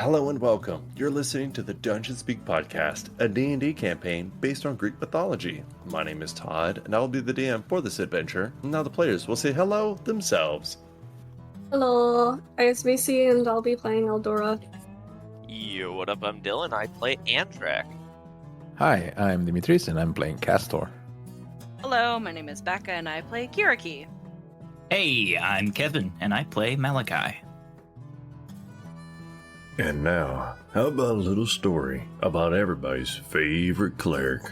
Hello and welcome. You're listening to the Dungeon Speak podcast, a D&D campaign based on Greek mythology. My name is Todd, and I will be the DM for this adventure. Now the players will say hello themselves. Hello, I'm Macy, and I'll be playing Eldora. Yo, what up? I'm Dylan. I play Antrak. Hi, I'm Dimitris, and I'm playing Kastor. Hello, my name is Becca, and I play Kiriki. Hey, I'm Kevin, and I play Malachi. And now, how about a little story about everybody's favorite cleric?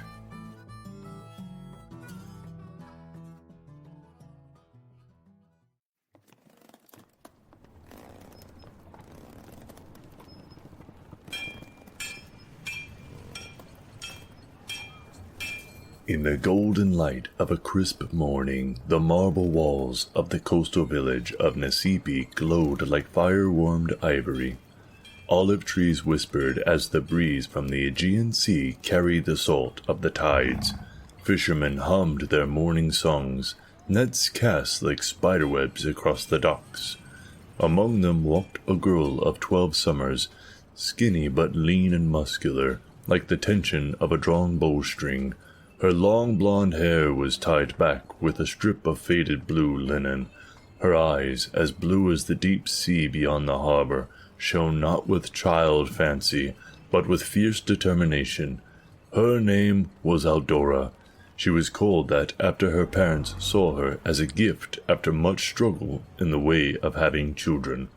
In the golden light of a crisp morning, the marble walls of the coastal village of Nasipi glowed like fire-warmed ivory. Olive trees whispered as the breeze from the Aegean Sea carried the salt of the tides. Fishermen hummed their morning songs, nets cast like spiderwebs across the docks. Among them walked a girl of 12 summers, skinny but lean and muscular, like the tension of a drawn bowstring. Her long blonde hair was tied back with a strip of faded blue linen. Her eyes, as blue as the deep sea beyond the harbor, shone not with child fancy, but with fierce determination. Her name was Eldora. She was called that after her parents saw her as a gift after much struggle in the way of having children.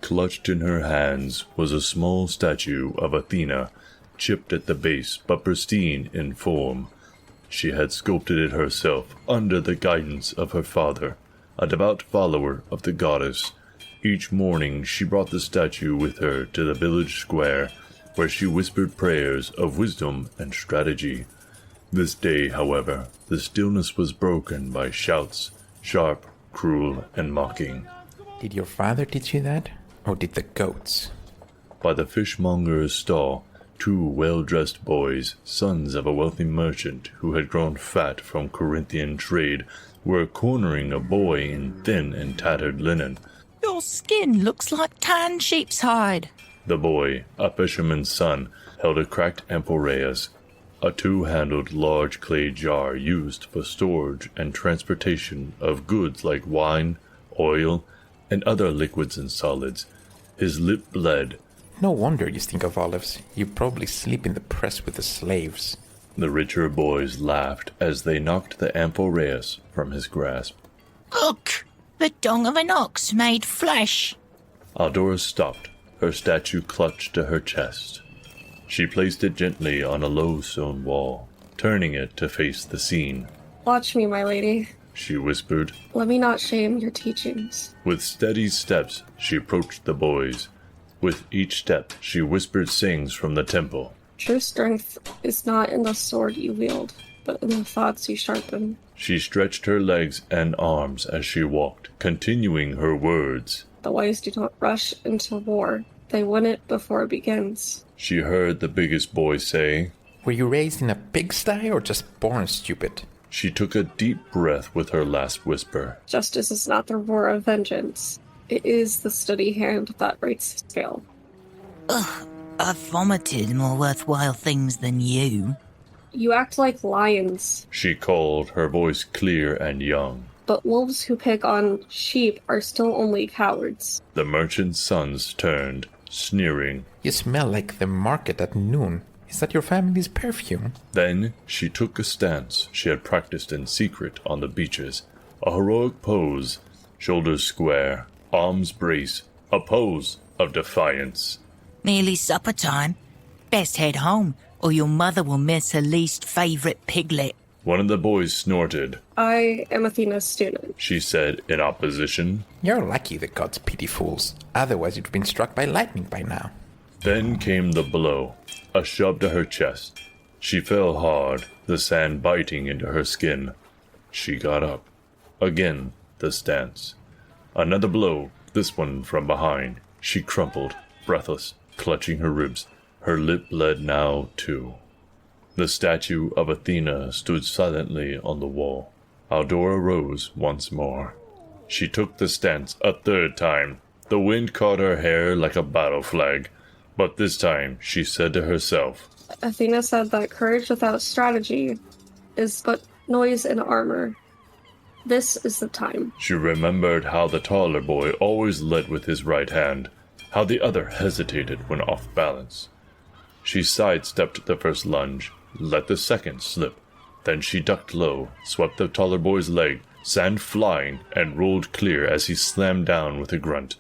Clutched in her hands was a small statue of Athena, chipped at the base but pristine in form. She had sculpted it herself under the guidance of her father, a devout follower of the goddess. Each morning she brought the statue with her to the village square, where she whispered prayers of wisdom and strategy. This day, however, the stillness was broken by shouts, sharp, cruel, and mocking. Did your father teach you that? Or did the goats? By the fishmonger's stall, two well-dressed boys, sons of a wealthy merchant who had grown fat from Corinthian trade, were cornering a boy in thin and tattered linen. Your skin looks like tanned sheep's hide. The boy, a fisherman's son, held a cracked amphoreus, a two-handled large clay jar used for storage and transportation of goods like wine, oil, and other liquids and solids. His lip bled. No wonder you stink of olives. You probably sleep in the press with the slaves. The richer boys laughed as they knocked the amphoreus from his grasp. Look! The dong of an ox made flesh. Eldora stopped, her statue clutched to her chest. She placed it gently on a low stone wall, turning it to face the scene. Watch me, my lady. She whispered. Let me not shame your teachings. With steady steps, she approached the boys. With each step, she whispered sayings from the temple. True strength is not in the sword you wield, but in the thoughts you sharpen. She stretched her legs and arms as she walked, continuing her words. The wise do not rush into war. They win it before it begins. She heard the biggest boy say. Were you raised in a pigsty or just born stupid? She took a deep breath with her last whisper. Justice is not the roar of vengeance. It is the steady hand that writes the scale. Ugh, I've vomited more worthwhile things than you. You act like lions. She called, her voice clear and young. But wolves who pick on sheep are still only cowards. The merchant's sons turned, sneering. You smell like the market at noon. Is that your family's perfume? Then she took a stance she had practiced in secret on the beaches. A heroic pose, shoulders square, arms brace, a pose of defiance. Nearly supper time. Best head home, or your mother will miss her least favorite piglet. One of the boys snorted. I am Athena's student. She said in opposition. You're lucky the gods pity fools. Otherwise you'd been struck by lightning by now. Then came the blow, a shove to her chest. She fell hard, the sand biting into her skin. She got up. Again, the stance. Another blow, this one from behind. She crumpled, breathless, clutching her ribs. Her lip bled now, too. The statue of Athena stood silently on the wall. Eldora rose once more. She took the stance a third time. The wind caught her hair like a battle flag. But this time, she said to herself, Athena said that courage without strategy is but noise and armor. This is the time. She remembered how the taller boy always led with his right hand, how the other hesitated when off balance. She sidestepped the first lunge, let the second slip. Then she ducked low, swept the taller boy's leg, sand flying, and rolled clear as he slammed down with a grunt.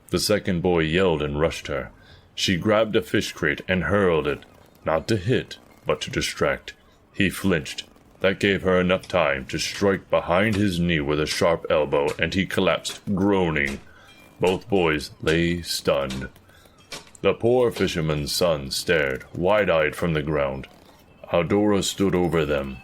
The second boy yelled and rushed her. She grabbed a fish crate and hurled it, not to hit, but to distract. He flinched. That gave her enough time to strike behind his knee with a sharp elbow, and he collapsed, groaning. Both boys lay stunned. The poor fisherman's son stared, wide-eyed from the ground. Aldora stood over them,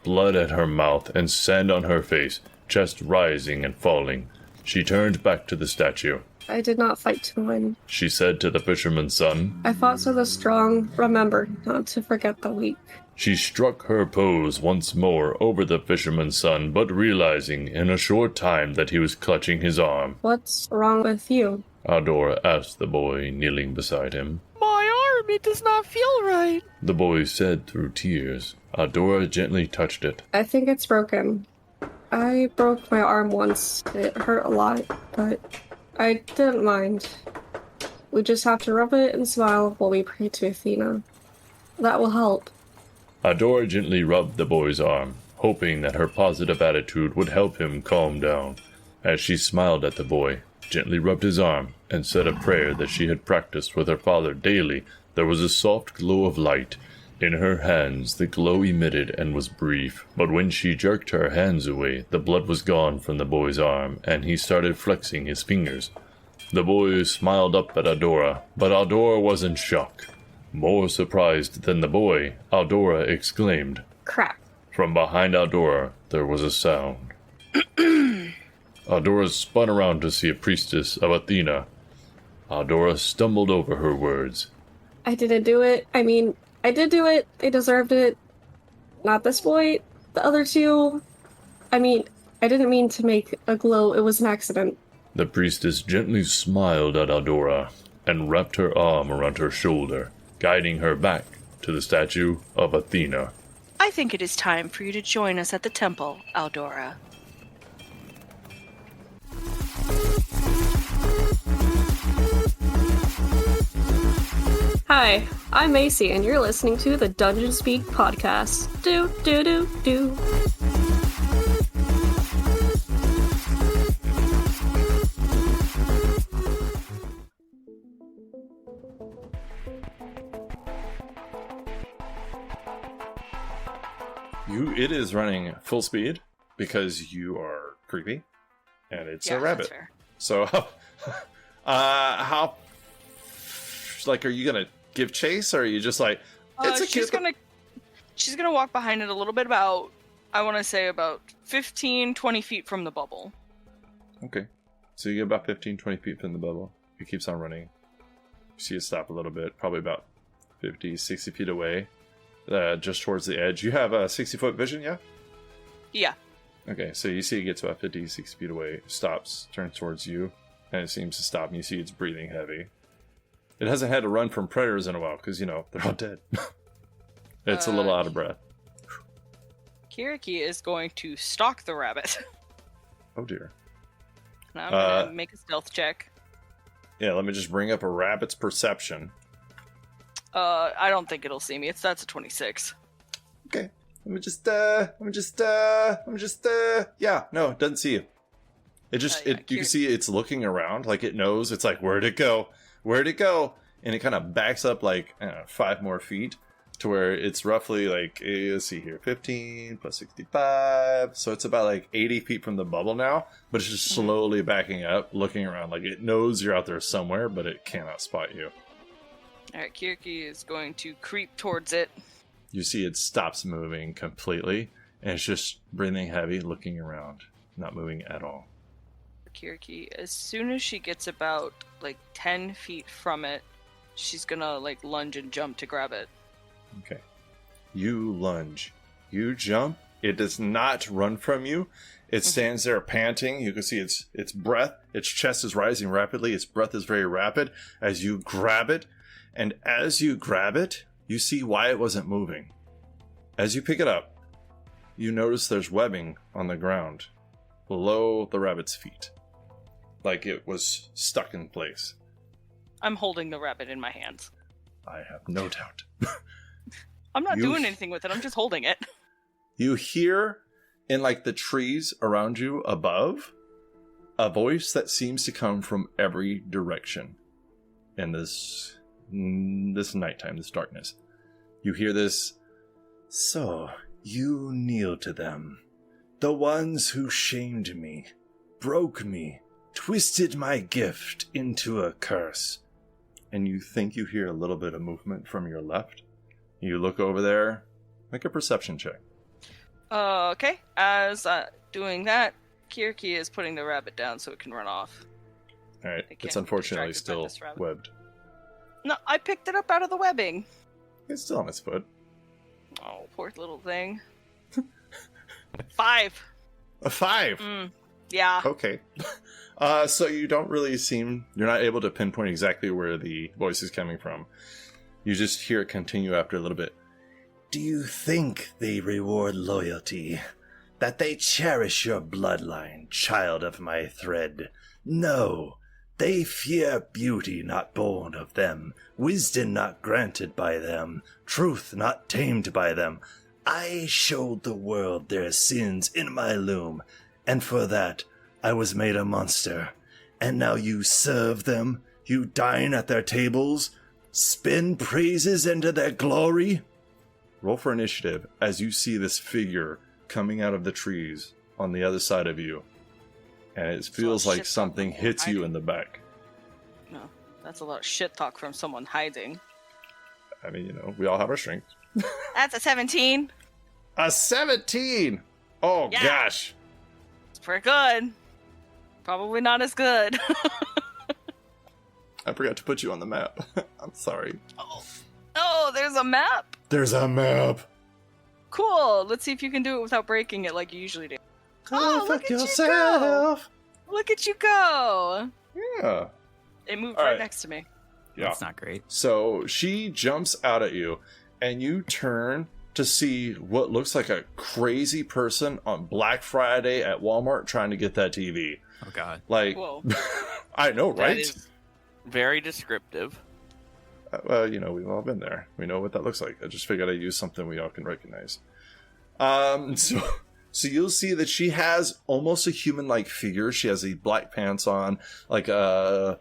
blood at her mouth and sand on her face, chest rising and falling. She turned back to the statue. I did not fight to win. She said to the fisherman's son. I fought so the strong. Remember not to forget the weak. She struck her pose once more over the fisherman's son, but realizing in a short time that he was clutching his arm. What's wrong with you? Aldora asked the boy kneeling beside him. My arm, it does not feel right. The boy said through tears. Aldora gently touched it. I think it's broken. I broke my arm once. It hurt a lot, but I didn't mind. We just have to rub it and smile while we pray to Athena. That will help. Aldora gently rubbed the boy's arm, hoping that her positive attitude would help him calm down. As she smiled at the boy, gently rubbed his arm, and said a prayer that she had practiced with her father daily, there was a soft glow of light. In her hands the glow emitted and was brief, but when she jerked her hands away, the blood was gone from the boy's arm, and he started flexing his fingers. The boy smiled up at Aldora, but Aldora was in shock. More surprised than the boy, Aldora exclaimed. Crap. From behind Aldora, there was a sound. Aldora spun around to see a priestess of Athena. Aldora stumbled over her words. I didn't do it. I did do it. They deserved it. Not this boy. The other two. I didn't mean to make a glow. It was an accident. The priestess gently smiled at Aldora and wrapped her arm around her shoulder, guiding her back to the statue of Athena. I think it is time for you to join us at the temple, Aldora. Hi, I'm Macy, and you're listening to the Dungeon Speak podcast. Do. It is running full speed because you are creepy, and it's a rabbit. That's fair. So, how? Like, are you gonna give chase, or are you just like? It's a she's cute... gonna walk behind it a little bit, about 15, 20 feet from the bubble. Okay, so you get about 15, 20 feet from the bubble. It keeps on running. You see it stop a little bit, probably about 50, 60 feet away, just towards the edge. You have a 60-foot vision, yeah? Yeah. Okay, so you see it gets about 50, 60 feet away, stops, turns towards you, and it seems to stop, and you see it's breathing heavy. It hasn't had to run from predators in a while, because, they're all dead. It's a little out of breath. Kiriki is going to stalk the rabbit. Oh, dear. And I'm gonna make a stealth check. Yeah, let me just bring up a rabbit's perception. I don't think it'll see me. That's a 26. Okay. Yeah, no, it doesn't see you. It just, you can see it's looking around, like it knows. It's like, where'd it go? Where'd it go? And it kind of backs up like 5 more feet to where it's roughly like, let's see here, 15 plus 65. So it's about like 80 feet from the bubble now, but it's just slowly backing up, looking around. Like it knows you're out there somewhere, but it cannot spot you. Alright, Kiriki is going to creep towards it. You see it stops moving completely, and it's just breathing heavy, looking around, not moving at all. Kiriki, as soon as she gets about 10 feet from it, she's gonna lunge and jump to grab it. Okay. You lunge. You jump. It does not run from you. It stands there panting. You can see its breath. Its chest is rising rapidly. Its breath is very rapid. As you grab it, And as you grab it, you see why it wasn't moving. As you pick it up, you notice there's webbing on the ground below the rabbit's feet. Like it was stuck in place. I'm holding the rabbit in my hands. I have no doubt. I'm not doing anything with it, I'm just holding it. You hear in like the trees around you above a voice that seems to come from every direction in this nighttime, this darkness. You hear this, "So you kneel to them, the ones who shamed me, broke me, twisted my gift into a curse." And you think you hear a little bit of movement from your left. You look over there, make a perception check. Okay, as doing that, Kirki is putting the rabbit down so it can run off. Alright, I it's can't unfortunately distract by still this rabbit. webbed. No, I picked it up out of the webbing. It's still on its foot. Oh, poor little thing. 5. A 5! Yeah. Okay. So you don't really you're not able to pinpoint exactly where the voice is coming from. You just hear it continue after a little bit. "Do you think they reward loyalty? That they cherish your bloodline, child of my thread? No. They fear beauty not born of them, wisdom not granted by them, truth not tamed by them. I showed the world their sins in my loom, and for that I was made a monster. And now you serve them, you dine at their tables, spin praises into their glory." Roll for initiative as you see this figure coming out of the trees on the other side of you. And it feels like something hits you in the back. No, that's a lot of shit talk from someone hiding. I mean, we all have our strengths. That's a 17. A 17! Oh, Yeah. gosh. It's pretty good. Probably not as good. I forgot to put you on the map. I'm sorry. Oh, there's a map? There's a map. Cool. Let's see if you can do it without breaking it like you usually do. Oh, look fuck at yourself. you go. Look at you go. Yeah. It moved All right right. next to me. Yeah. That's not great. So she jumps out at you, and you turn to see what looks like a crazy person on Black Friday at Walmart trying to get that TV. Oh god. Like, Whoa. I know, That right? is very descriptive. Well, we've all been there. We know what that looks like. I just figured I'd use something we all can recognize. So you'll see that she has almost a human-like figure. She has these black pants on, like a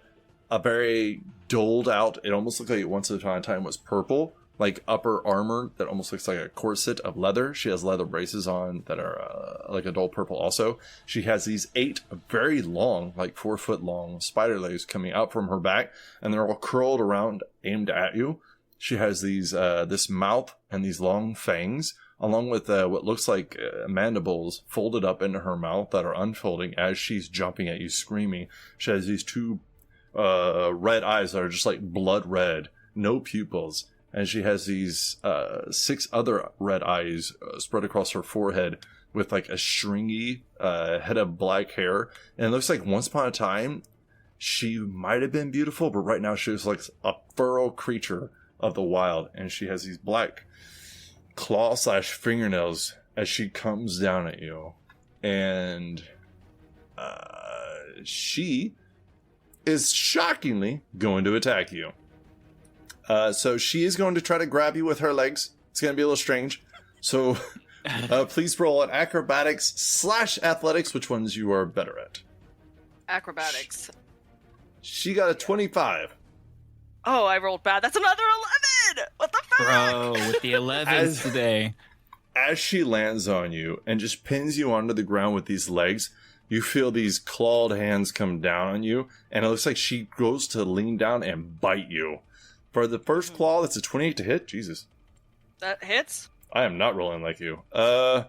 very doled out. It almost looked like it once upon a time was purple, like upper armor that almost looks like a corset of leather. She has leather braces on that are like a dull purple also. She has these 8 very long, like 4-foot long spider legs coming out from her back, and they're all curled around, aimed at you. She has these this mouth and these long fangs, along with what looks like mandibles folded up into her mouth that are unfolding as she's jumping at you, screaming. She has these 2 red eyes that are just like blood red, no pupils. And she has these 6 other red eyes spread across her forehead with like a stringy head of black hair. And it looks like once upon a time, she might have been beautiful, but right now she was like a feral creature of the wild. And she has these black claw/fingernails as she comes down at you. And she is shockingly going to attack you. So she is going to try to grab you with her legs. It's going to be a little strange. So please roll an acrobatics/athletics, which ones you are better at. Acrobatics. She got a 25. Oh, I rolled bad. That's another 11! What the fuck? Bro, with the 11s today. As she lands on you and just pins you onto the ground with these legs, you feel these clawed hands come down on you, and it looks like she goes to lean down and bite you. For the first claw, that's a 28 to hit. Jesus. That hits? I am not rolling like you. Okay,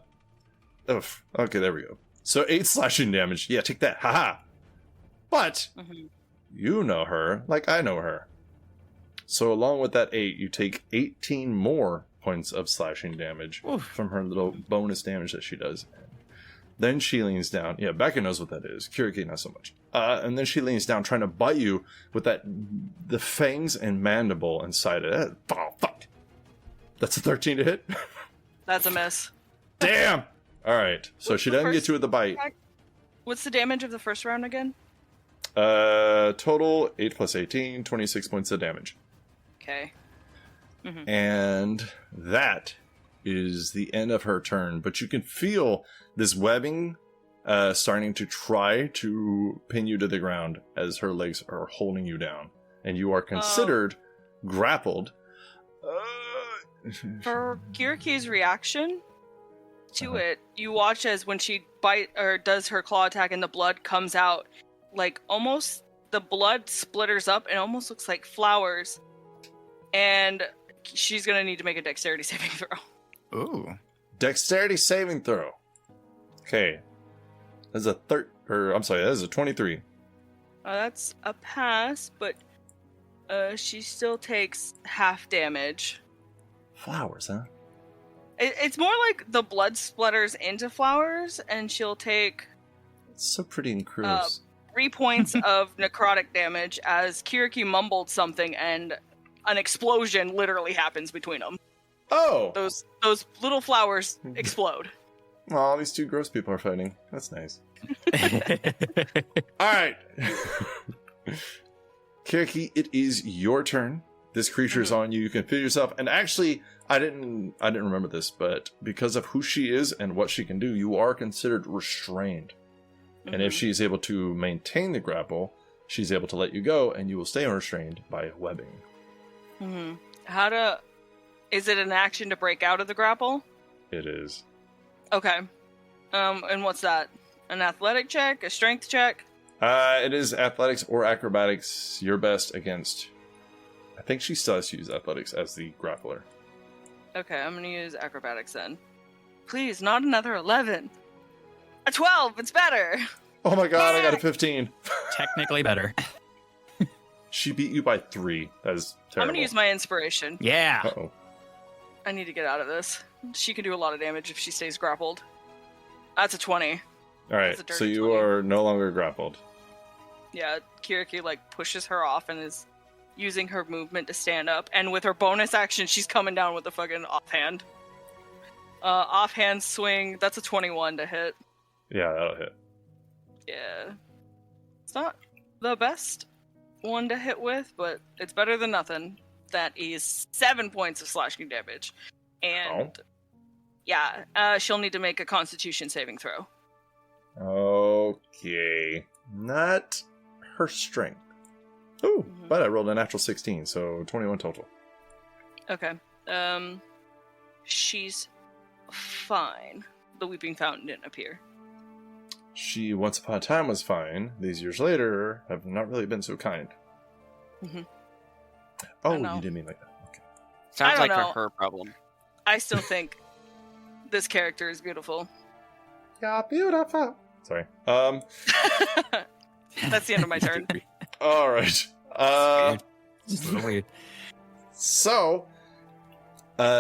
there we go. So 8 slashing damage. Yeah, take that. Haha. But you know her like I know her. So along with that 8, you take 18 more points of slashing damage from her little bonus damage that she does. Then she leans down. Yeah, Becca knows what that is. Kiriki, not so much. And then she leans down, trying to bite you with the fangs and mandible inside it. Oh, fuck. That's a 13 to hit. That's a miss. Damn! Alright, so What's she the doesn't get first you with the bite. What's the damage of the first round again? Total 8 plus 18, 26 points of damage. Okay. And that is the end of her turn. But you can feel this webbing starting to try to pin you to the ground as her legs are holding you down. And you are considered grappled. For Kiriki's reaction to it, you watch as when she does her claw attack and the blood comes out, like almost the blood splitters up and almost looks like flowers. And she's gonna need to make a dexterity saving throw. Ooh. Dexterity saving throw. Okay. That's a that is a 23. That's a pass, but she still takes half damage. Flowers, huh? It's more like the blood splatters into flowers, and she'll take It's so pretty and gross. 3 points of necrotic damage as Kiriki mumbled something, and an explosion literally happens between them. Oh! Those little flowers explode. Aw, these two gross people are fighting. That's nice. Alright. Kiriki, it is your turn. This creature is on you. You can feel yourself. And actually, I didn't remember this, but because of who she is and what she can do, you are considered restrained. And if she's able to maintain the grapple, she's able to let you go, and you will stay unrestrained by webbing. Is it an action to break out of the grapple? It is. Okay. And what's that? An athletic check? A strength check? It is athletics or acrobatics. Your best against. I think she still has to use athletics as the grappler. Okay, I'm gonna use acrobatics then. Please, not another 11. A 12, it's better! Oh my god, I got a 15. Technically better. She beat you by 3. That is terrible. I'm gonna use my inspiration. Yeah. Uh-oh. I need to get out of this. She can do a lot of damage if she stays grappled. That's a 20. Alright, That's a so dirty you 20. are no longer grappled. Yeah, Kiriki pushes her off and is using her movement to stand up. And with her bonus action, she's coming down with a fucking offhand. Offhand swing, that's a 21 to hit. Yeah, that'll hit. Yeah. It's not the best one to hit with, but it's better than nothing. That is 7 points of slashing damage. And she'll need to make a constitution saving throw. Okay. Not her strength. Oh, but I rolled a natural 16, so 21 total. Okay. She's fine. The Weeping Fountain didn't appear. She once upon a time was fine. These years later have not really been so kind. Oh, you didn't mean like that. Okay. Sounds I like don't know. her problem. I still think this character is beautiful. Yeah, beautiful. Sorry. That's the end of my turn. All right. Just a little weird. So,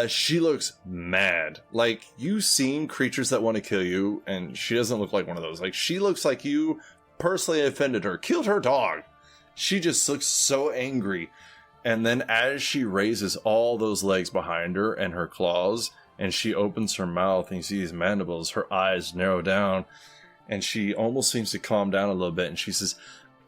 she looks mad. Like, you've seen creatures that want to kill you, and she doesn't look like one of those. Like, she looks like you personally offended her, killed her dog. She just looks so angry. And then as she raises all those legs behind her and her claws, and she opens her mouth and you see these mandibles, her eyes narrow down, and she almost seems to calm down a little bit, and she says,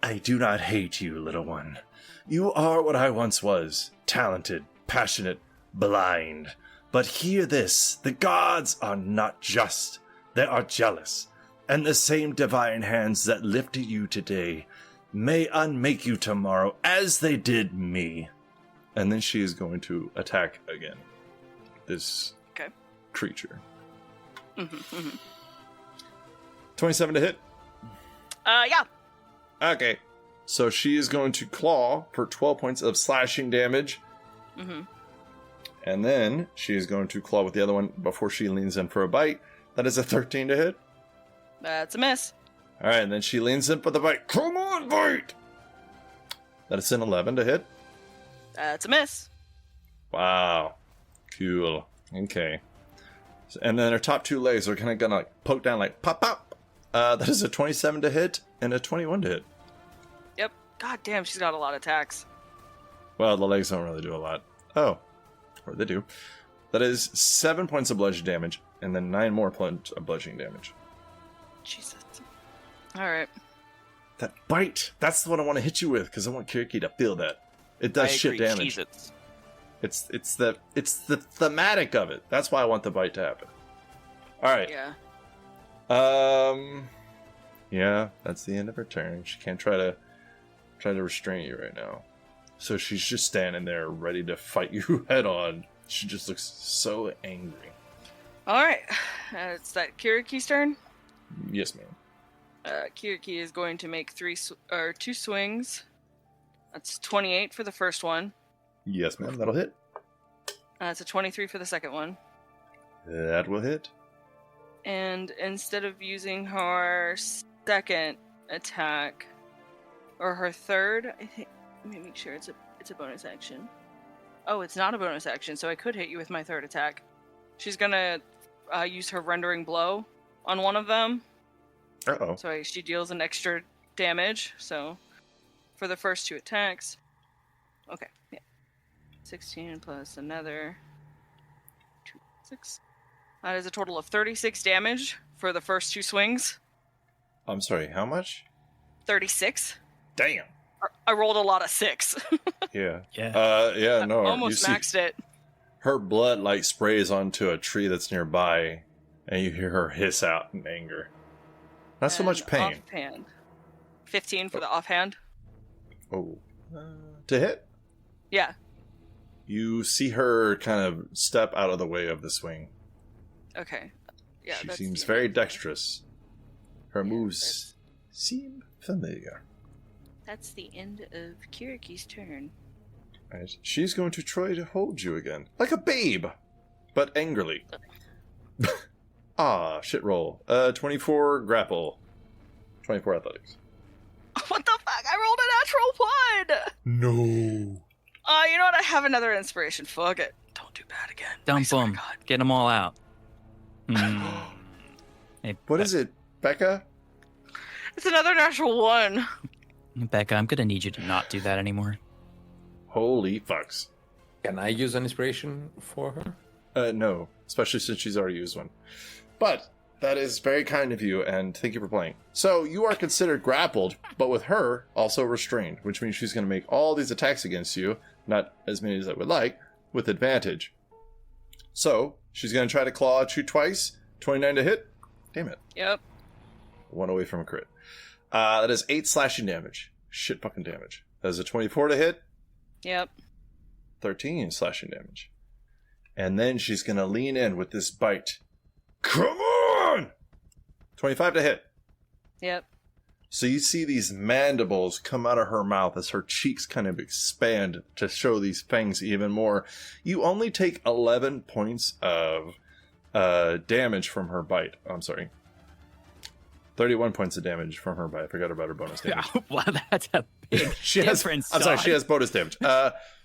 "I do not hate you, little one. You are what I once was, talented, passionate, blind. But hear this, the gods are not just, they are jealous, and the same divine hands that lifted you today may unmake you tomorrow as they did me." And then she is going to attack again. This creature. 27 to hit? Yeah. Okay. So she is going to claw for 12 points of slashing damage. And then she is going to claw with the other one before she leans in for a bite. That is a 13 to hit. That's a miss. Alright, and then she leans in for the bite. Come on, bite! That is an 11 to hit. That's a miss. Wow. Cool. Okay. And then her top two legs are kind of gonna like poke down, like pop, pop. That is a 27 to hit and a 21 to hit. Yep. God damn, she's got a lot of attacks. Well, the legs don't really do a lot. Oh, or they do. That is 7 points of bludgeoning damage, and then 9 more points of bludgeoning damage. Jesus. All right. That bite. That's the one I want to hit you with, because I want Kiriki to feel that. It does shit damage. Cheez-Its. It's the thematic of it. That's why I want the bite to happen. All right. Yeah. Yeah, that's the end of her turn. She can't try to restrain you right now. So she's just standing there ready to fight you head on. She just looks so angry. All right. It's that Kiriki's turn. Yes, ma'am. Kiriki is going to make 2 swings. That's 28 for the first one. Yes, ma'am. That'll hit. That's a 23 for the second one. That will hit. And instead of using her second attack, or her third, I think. Let me make sure it's a bonus action. Oh, it's not a bonus action, so I could hit you with my third attack. She's gonna use her rendering blow on one of them. Uh-oh. So she deals an extra damage. So for the first 2 attacks, okay, yeah, 16 plus another 2, 6. That is a total of 36 damage for the first 2 swings. I'm sorry, how much? 36. Damn. I rolled a lot of 6. Yeah. Yeah. Yeah, no. Almost maxed it. Her blood like sprays onto a tree that's nearby, and you hear her hiss out in anger. Not so much pain. Offhand. 15 for the offhand. Oh. To hit? Yeah. You see her kind of step out of the way of the swing. Okay. Yeah. She that's seems the very end. dexterous. Her moves seem familiar. That's the end of Kiriki's turn. Right. She's going to try to hold you again. Like a babe, but angrily. Shit roll. 24 grapple. 24 athletics. What the fuck? I rolled a natural 1! No. You know what? I have another inspiration. Fuck it. Don't do bad again. I Dump swear to them. God. Get them all out. Hey, What is it, Becca? It's another natural 1. Becca, I'm gonna need you to not do that anymore. Holy fucks. Can I use an inspiration for her? No. Especially since she's already used one. But that is very kind of you, and thank you for playing. So, you are considered grappled, but with her, also restrained, which means she's going to make all these attacks against you, not as many as I would like, with advantage. So, she's going to try to claw at you twice. 29 to hit. Damn it. Yep. 1 away from a crit. That is 8 slashing damage. Shit fucking damage. That is a 24 to hit. Yep. 13 slashing damage. And then she's going to lean in with this bite. Come on! 25 to hit. Yep. So you see these mandibles come out of her mouth as her cheeks kind of expand to show these fangs even more. You only take 11 points of damage from her bite. I'm sorry. 31 points of damage from her bite. I forgot about her bonus damage. Wow, that's a big She has, difference. I'm sorry, she has bonus damage.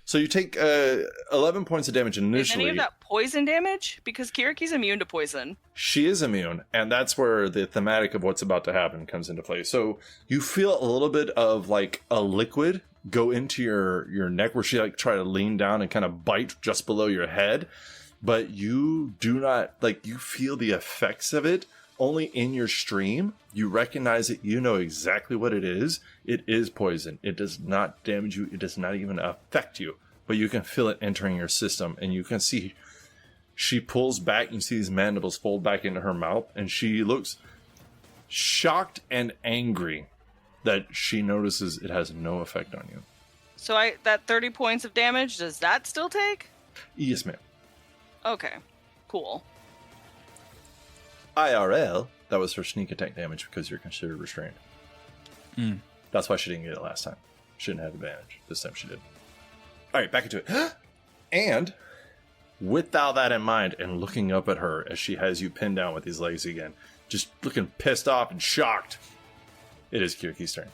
So you take 11 points of damage Is initially. any of that poison damage? Because Kiriki's immune to poison. She is immune, and that's where the thematic of what's about to happen comes into play. So you feel a little bit of like a liquid go into your neck, where she like try to lean down and kind of bite just below your head, but you do not like, you feel the effects of it only in your stream. You recognize it. You know exactly what it is. It is poison. It does not damage you. It does not even affect you, but you can feel it entering your system, and you can see she pulls back. You see these mandibles fold back into her mouth, and she looks shocked and angry that she notices it has no effect on you. So that 30 points of damage, does that still take? Yes, ma'am. Okay. Cool. IRL, that was her sneak attack damage because you're considered restrained. Mm. That's why she didn't get it last time. She didn't have advantage. This time she did. All right, back into it. And with all that in mind, and looking up at her as she has you pinned down with these legs again, just looking pissed off and shocked, it is Kiriki's turn.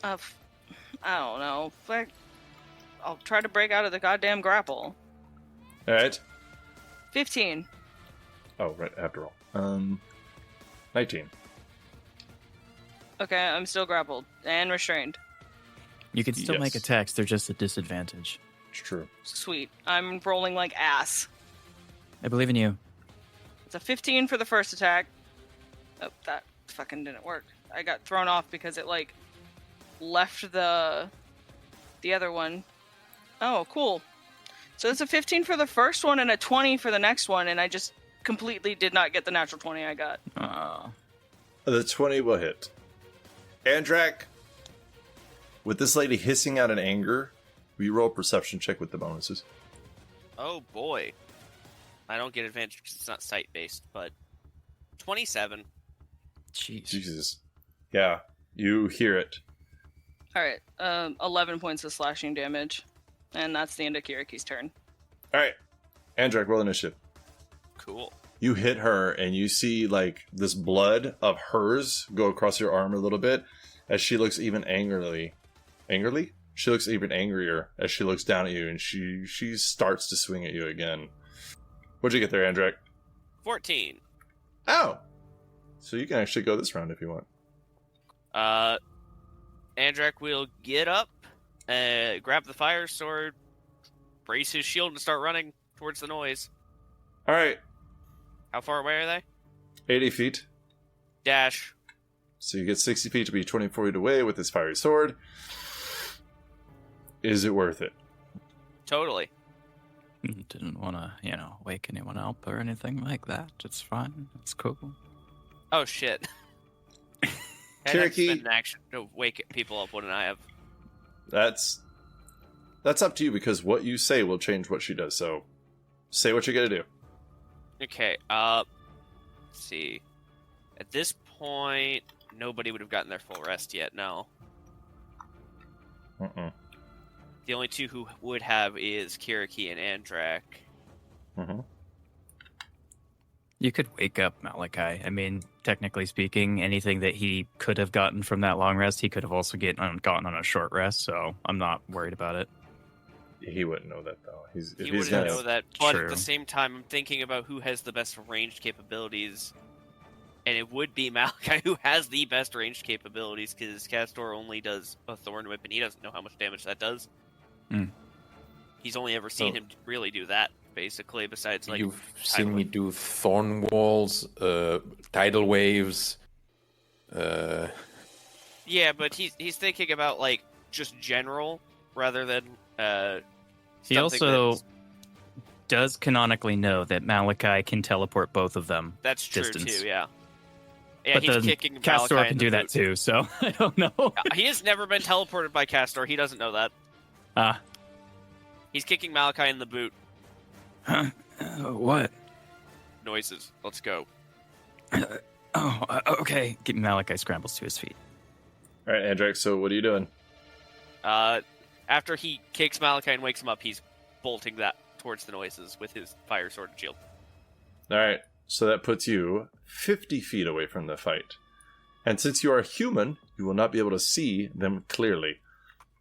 I don't know. I'll try to break out of the goddamn grapple. All right. 15. Oh, right, after all. 19. Okay, I'm still grappled and restrained. You can still make Yes. attacks. They're just a disadvantage. It's true. Sweet. I'm rolling like ass. I believe in you. It's a 15 for the first attack. Oh, that fucking didn't work. I got thrown off because it, like, left the other one. Oh, cool. So it's a 15 for the first one and a 20 for the next one, and I just completely did not get the natural 20 I got. The 20 will hit. Andrak, with this lady hissing out in anger, will you roll a perception check with the bonuses? Oh boy. I don't get advantage because it's not sight based, but 27. Jeez. Jesus. Yeah, you hear it. Alright, 11 points of slashing damage. And that's the end of Kiriki's turn. Alright, Andrak, roll initiative. Cool. You hit her, and you see, like, this blood of hers go across your arm a little bit as she looks even angrily. Angrily? She looks even angrier as she looks down at you, and she starts to swing at you again. What'd you get there, Andrak? 14. Oh! So you can actually go this round if you want. Andrak will get up, grab the fire sword, brace his shield, and start running towards the noise. Alright, How far away are they? 80 feet. Dash. So you get 60 feet to be 24 feet away with this fiery sword. Is it worth it? Totally. Didn't want to, wake anyone up or anything like that. It's fine. It's cool. Oh, shit. I'd have to Cherokee. spend an action to wake people up, wouldn't I have? That's up to you, because what you say will change what she does. So say what you're going to do. Okay, let's see. At this point, nobody would have gotten their full rest yet, no. Uh-uh. The only two who would have is Kiriki and Andrak. Mm-hmm. You could wake up Malachi. I mean, technically speaking, anything that he could have gotten from that long rest, he could have also gotten on a short rest, so I'm not worried about it. He wouldn't know that, though. He wouldn't know that, but True. at the same time, I'm thinking about who has the best ranged capabilities, and it would be Malachi who has the best ranged capabilities, because Kastor only does a Thorn Whip, and he doesn't know how much damage that does. Mm. He's only ever seen him really do that, basically, besides, like... You've seen me do thorn walls, tidal waves. Yeah, but he's thinking about, like, just general, rather than, He something also that's- does canonically know that Malachi can teleport both of them. That's true, distance. too, yeah. Yeah, But he's then kicking Kastor Malachi can in do the that boot. too, so I don't know. He has never been teleported by Kastor. He doesn't know that. He's kicking Malachi in the boot. Huh? What? Noises. Let's go. Okay. Malachi scrambles to his feet. All right, Andrak, so what are you doing? After he kicks Malachi and wakes him up, he's bolting that towards the noises with his fire sword and shield. All right, so that puts you 50 feet away from the fight. And since you are human, you will not be able to see them clearly.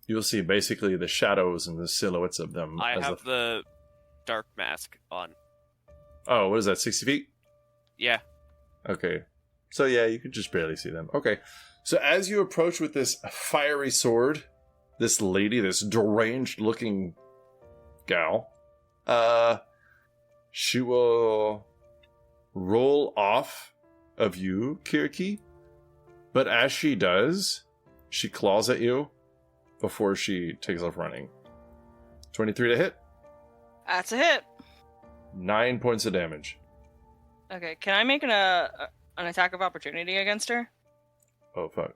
You'll see basically the shadows and the silhouettes of them. I have the dark mask on. Oh, what is that, 60 feet? Yeah. Okay. So yeah, you can just barely see them. Okay. So as you approach with this fiery sword, this lady, this deranged looking gal, she will roll off of you, Kiriki. But as she does, she claws at you before she takes off running. 23 to hit. That's a hit. 9 points of damage. Okay, can I make an attack of opportunity against her? Oh, fuck.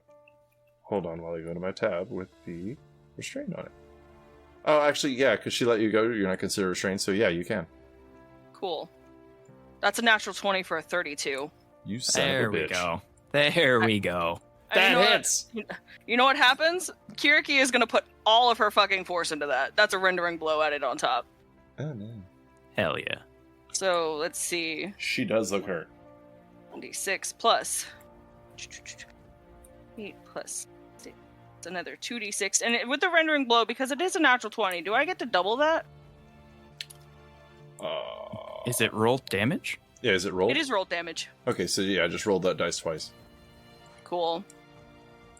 Hold on while I go to my tab with the restraint on it. Oh, actually, yeah, because she let you go. You're not considered restrained, so yeah, you can. Cool. That's a natural 20 for a 32. You son There of a we bitch. go. There we go. And you know what- hits! You know what happens? Kiriki is going to put all of her fucking force into that. That's a rendering blow added on top. Oh, no. Hell yeah. So, let's see. She does look hurt. 1d6 plus 8 plus 6. It's another 2d6. And with the rendering blow, because it is a natural 20, do I get to double that? Is it roll damage? Yeah, is it rolled? It is rolled damage. Okay, so yeah, just roll that dice twice. Cool.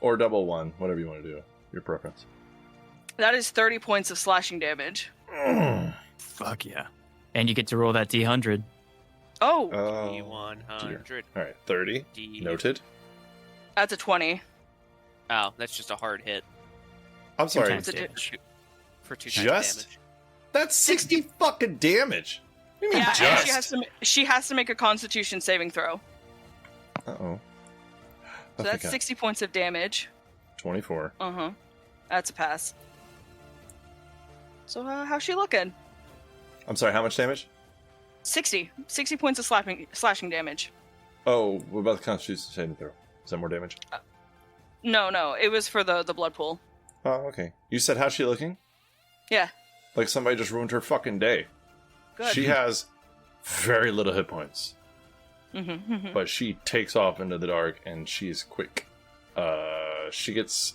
Or double one, whatever you want to do. Your preference. That is 30 points of slashing damage. Fuck yeah. And you get to roll that D100. Oh, D100. All right, 30. Noted. that's a 20. Oh, that's just a hard hit. I'm sorry. times damage. For 2 times Just? damage. That's 60 fucking damage. What do you mean Yeah, and just? she has to make a Constitution saving throw. Uh-oh. So that's 60 points of damage. 24. Uh-huh. That's a pass. So how's she looking? I'm sorry, how much damage? 60 points of slashing damage. Oh, what about the Constitution saving throw? Is that more damage? No, it was for the blood pool. Oh, okay. You said how's she looking? Yeah. Like somebody just ruined her fucking day. Good. She has very little hit points. Mm-hmm. But she takes off into the dark and she's quick. She gets...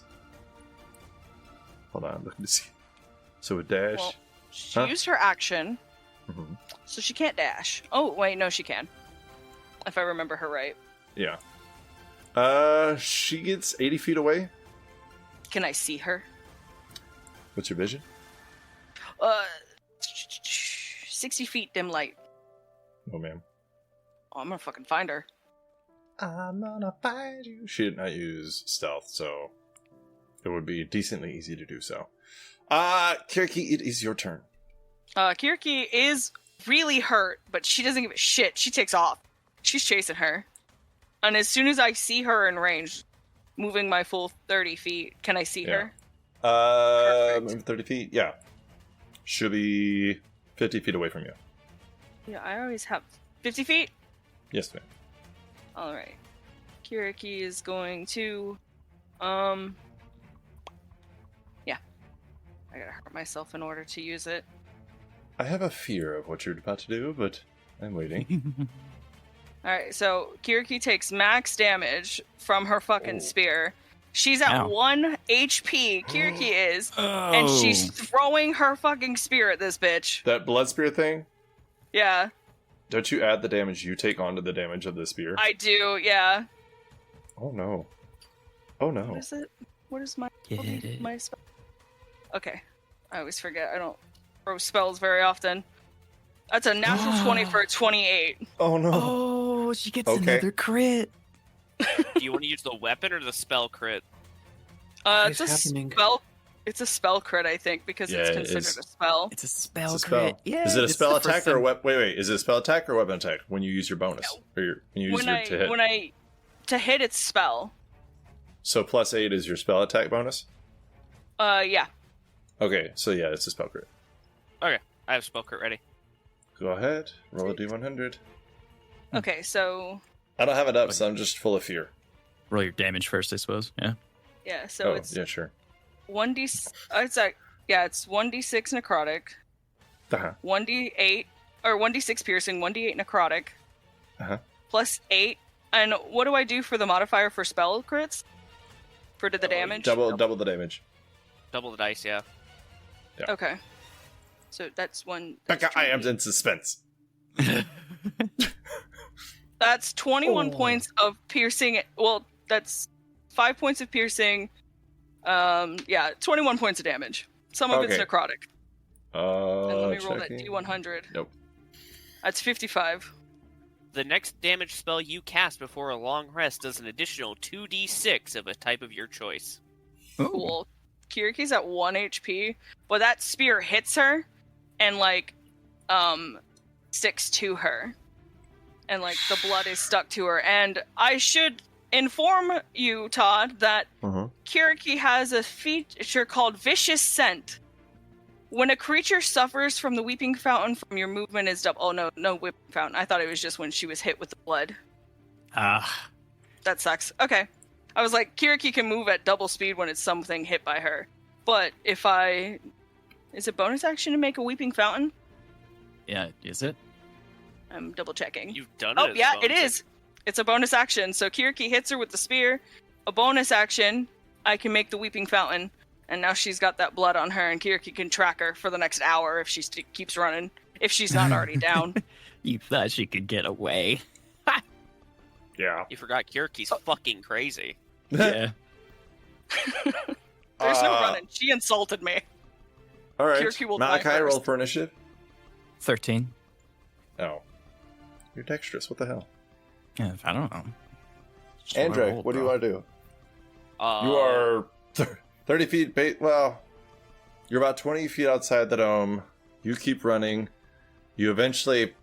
Hold on, I'm looking to see. So a dash... Well, she used her action, Mhm. so she can't dash. Oh, wait, no, she can. If I remember her right. Yeah. She gets 80 feet away. Can I see her? What's your vision? 60 feet dim light. Oh, ma'am. Oh, I'm gonna fucking find her. I'm gonna find you. She did not use stealth, so it would be decently easy to do so. Kiriki, it is your turn. Kiriki is really hurt, but she doesn't give a shit. She takes off. She's chasing her. And as soon as I see her in range, moving my full 30 feet, can I see her? Maybe 30 feet? Yeah. Should be 50 feet away from you. Yeah, I always have 50 feet? Yes, ma'am. Alright. Kiriki is going to... Yeah. I gotta hurt myself in order to use it. I have a fear of what you're about to do, but I'm waiting. Alright, so Kiriki takes max damage from her fucking spear. She's at Ow. 1 HP, Kiriki is, and she's throwing her fucking spear at this bitch. That blood spear thing? Yeah, Don't you add the damage you take onto the damage of the spear? I do, yeah. Oh no. Oh no. What is it? What is my my spell? Okay, I always forget. I don't throw spells very often. That's a natural 20 for a 28. Oh no. Oh, she gets Okay. another crit. Do you want to use the weapon or the spell crit? It's a happening? spell. It's a spell crit, I think, because Yeah, it's it considered is. a spell. It's a spell It's a crit. spell. Yeah, Is it a it's spell the first attack or a time- weapon? Wait. Is it a spell attack or weapon attack when you use your bonus? Or when you use your to hit? To hit, it's spell. So +8 is your spell attack bonus? Yeah. Okay, so yeah, it's a spell crit. Okay, I have spell crit ready. Go ahead, roll a d100. Okay, so I don't have it up, so I'm just full of fear. Roll your damage first, I suppose. Yeah. yeah, so Oh, it's yeah, sure. 1d. It's like it's 1d6 necrotic, Uh-huh. 1d8 or 1d6 piercing, 1d8 necrotic, Uh-huh. plus 8. And what do I do for the modifier for spell crits? For the damage? Double the damage. Double the dice, yeah. Okay. So that's one. Becca, I am in suspense. That's 21 points of piercing. Well, that's 5 points of piercing. 21 points of damage. Some of it's Okay. necrotic. And let me roll that checking. D100. Nope. That's 55. The next damage spell you cast before a long rest does an additional 2d6 of a type of your choice. Cool. Kiriki's at 1 HP, but that spear hits her and sticks to her. And the blood is stuck to her. And I should inform you, Todd, that Uh-huh. Kiriki has a feature called Vicious Scent. When a creature suffers from the Weeping Fountain from your movement is double. Oh, no Weeping Fountain. I thought it was just when she was hit with the blood. Ah. That sucks. Okay. I was like, Kiriki can move at double speed when it's something hit by her. But if I... Is it bonus action to make a Weeping Fountain? Yeah, is it? I'm double checking. You've done it. Oh, as a yeah, bonus it is. It's a bonus action. So Kiriki hits her with the spear. A bonus action, I can make the Weeping Fountain. And now she's got that blood on her, and Kiriki can track her for the next hour if she keeps running. If she's not already down. You thought she could get away. Yeah. You forgot Kiriki's fucking crazy. Yeah. There's no running. She insulted me. All right. Kiriki will die Malachi, roll first. for initiative. 13. Oh. You're dexterous. What the hell? Yeah, I don't know. Just what I Andre, rolled, what do you bro. want to do? You are 30 feet. You're about 20 feet outside the dome. You keep running. You eventually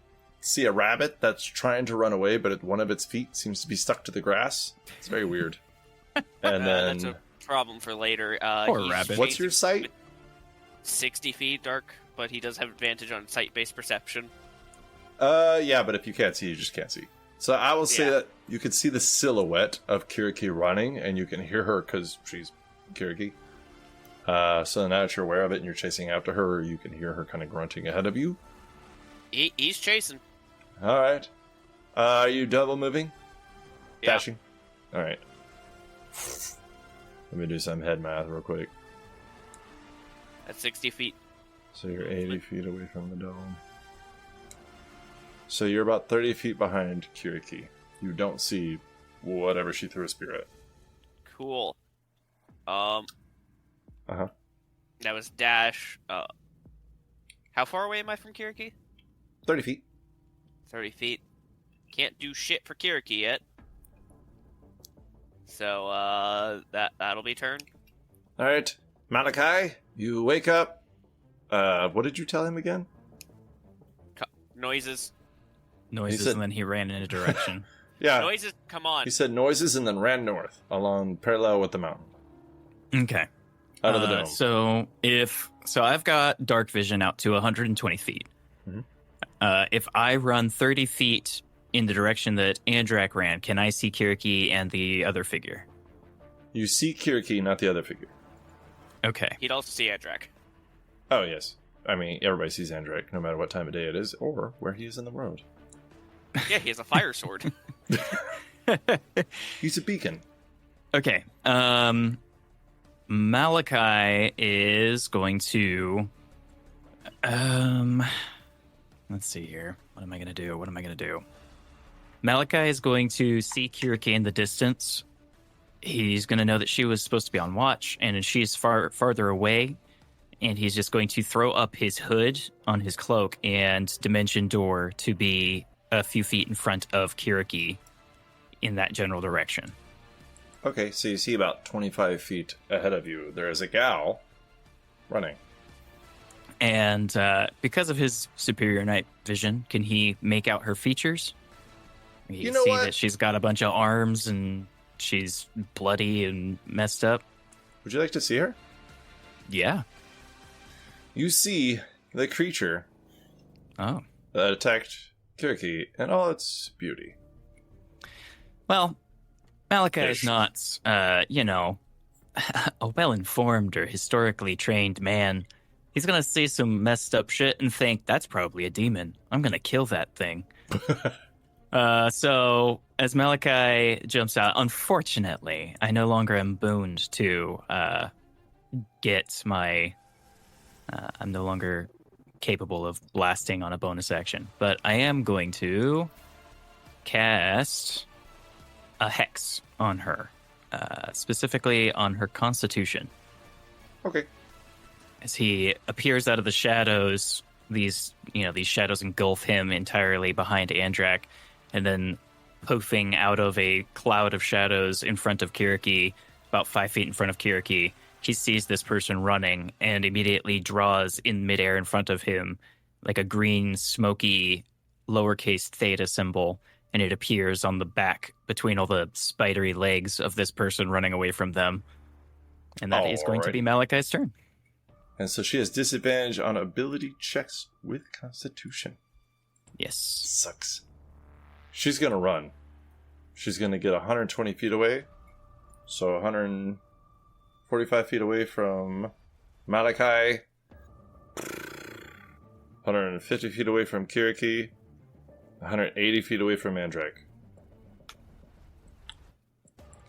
see a rabbit that's trying to run away, but one of its feet seems to be stuck to the grass. It's very weird. And then, that's a problem for later. Poor he's rabbit. what's your sight? 60 feet dark, but he does have advantage on sight-based perception. Yeah, but if you can't see, you just can't see. So I will say Yeah. that you can see the silhouette of Kiriki running, and you can hear her because she's Kiriki. So now that you're aware of it and you're chasing after her, you can hear her kind of grunting ahead of you. He's chasing. All right. Are you double moving? Yeah. Dashing? All right. Let me do some head math real quick. At 60 feet. So you're 80 feet away from the dome. So you're about 30 feet behind Kiriki. You don't see whatever she threw a spear at. Cool. Uh-huh. That was dash. How far away am I from Kiriki? 30 feet. 30 feet. Can't do shit for Kiriki yet. So, that'll be turn. All right. Malachi, you wake up. What did you tell him again? Noises. Noises, He said- and then he ran in a direction. Yeah. Noises, come on. He said noises and then ran north along parallel with the mountain. Okay. Out of the dome. So I've got dark vision out to 120 feet. Mhm. If I run 30 feet in the direction that Andrak ran, can I see Kiriki and the other figure? You see Kiriki, not the other figure. Okay. He'd also see Adrak. Oh, yes. I mean, everybody sees Andrak, no matter what time of day it is, or where he is in the road. Yeah, he has a fire sword. He's a beacon. Okay. Malachi is going to. Let's see here. What am I going to do? Malachi is going to see Kiriki in the distance. He's going to know that she was supposed to be on watch, and she's farther away. And he's just going to throw up his hood on his cloak and dimension door to be a few feet in front of Kiriki in that general direction. Okay, so you see about 25 feet ahead of you, there is a gal running. And because of his superior night vision, can he make out her features? He You can know see what? that she's got a bunch of arms and she's bloody and messed up. Would you like to see her? Yeah. You see the creature Oh. that attacked Kiriki in all its beauty. Well, Malachi Ish. is not, a well-informed or historically trained man. He's going to see some messed up shit and think, that's probably a demon. I'm going to kill that thing. So, as Malachi jumps out, unfortunately, I no longer am booned to get my... I'm no longer capable of blasting on a bonus action. But I am going to cast a hex on her, specifically on her constitution. Okay. As he appears out of the shadows, these shadows engulf him entirely behind Andrak, and then poofing out of a cloud of shadows in front of Kiriki, about 5 feet in front of Kiriki, he sees this person running and immediately draws in midair in front of him like a green, smoky, lowercase theta symbol, and it appears on the back between all the spidery legs of this person running away from them. And that is going to Alrighty. be Malachi's turn. And so she has disadvantage on ability checks with Constitution. Yes. Sucks. She's going to run. She's going to get 120 feet away. So 145 feet away from Malachi. 150 feet away from Kiriki. 180 feet away from Andrak.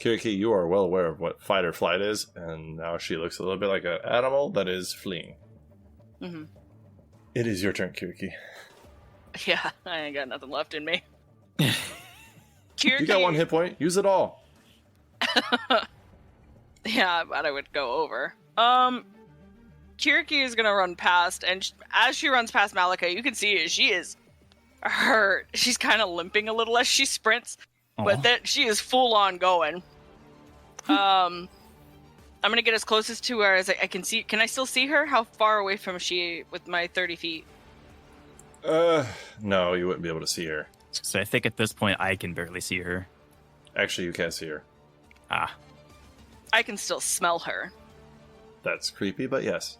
Kiriki, you are well aware of what fight or flight is, and now she looks a little bit like an animal that is fleeing. Mm-hmm. It is your turn, Kiriki. Yeah, I ain't got nothing left in me. You got 1 hit point. Use it all. Yeah, but I would go over. Kiriki is gonna run past, and as she runs past Malika, you can see she is hurt. She's kind of limping a little as she sprints, but that she is full on going. I'm gonna get as closest to her as I can see. Can I still see her? How far away from she with my 30 feet? No, you wouldn't be able to see her. So I think at this point I can barely see her. Actually, you can't see her. Ah. I can still smell her. That's creepy, but yes.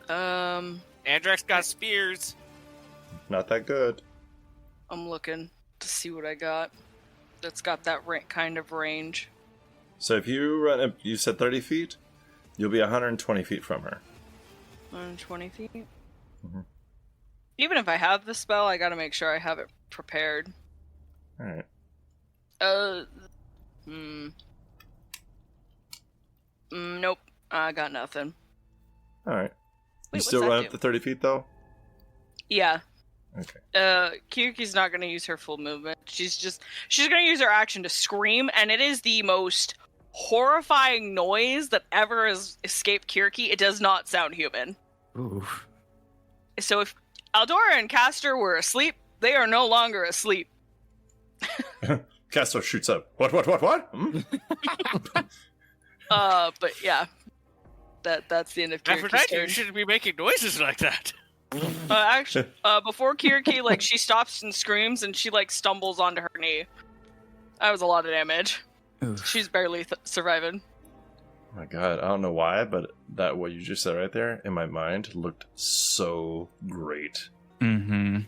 Andrak's got spears. Not that good. I'm looking to see what I got. That's got that kind of range. So if you run, you said 30 feet, you'll be 120 feet from her. 120 feet? Mm-hmm. Even if I have the spell, I gotta make sure I have it prepared. Alright. Nope. I got nothing. Alright. You Wait, still what's that run do? up to 30 feet, though? Yeah. Okay. Kiriki's not gonna use her full movement. She's gonna use her action to scream, and it is the most horrifying noise that ever has escaped Kiriki. It does not sound human. Ooh. So if Aldora and Kastor were asleep, they are no longer asleep. Kastor shoots up. What? Hmm? But yeah. That's the end of Kiriki's Aphrodite, turn. you shouldn't be making noises like that. Actually, before Kiriki, she stops and screams, and she, stumbles onto her knee. That was a lot of damage. Oof. She's barely surviving. Oh my god, I don't know why, but that what you just said right there, in my mind, looked so great. Mm-hmm.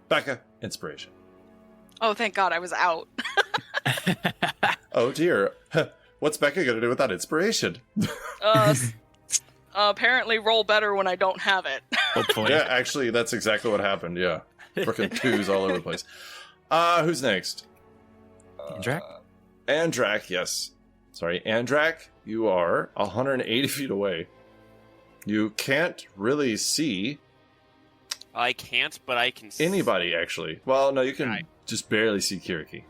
Becca, inspiration. Oh, thank God, I was out. Oh dear. What's Becca gonna do without inspiration? Apparently roll better when I don't have it. Hopefully. Yeah, actually, that's exactly what happened, yeah. Frickin' twos all over the place. Who's next? Andrak? Andrak, yes. Sorry, Andrak, you are 180 feet away. You can't really see I can't, but I can see. anybody, actually. Well, no, you can Right. just barely see Kiriki.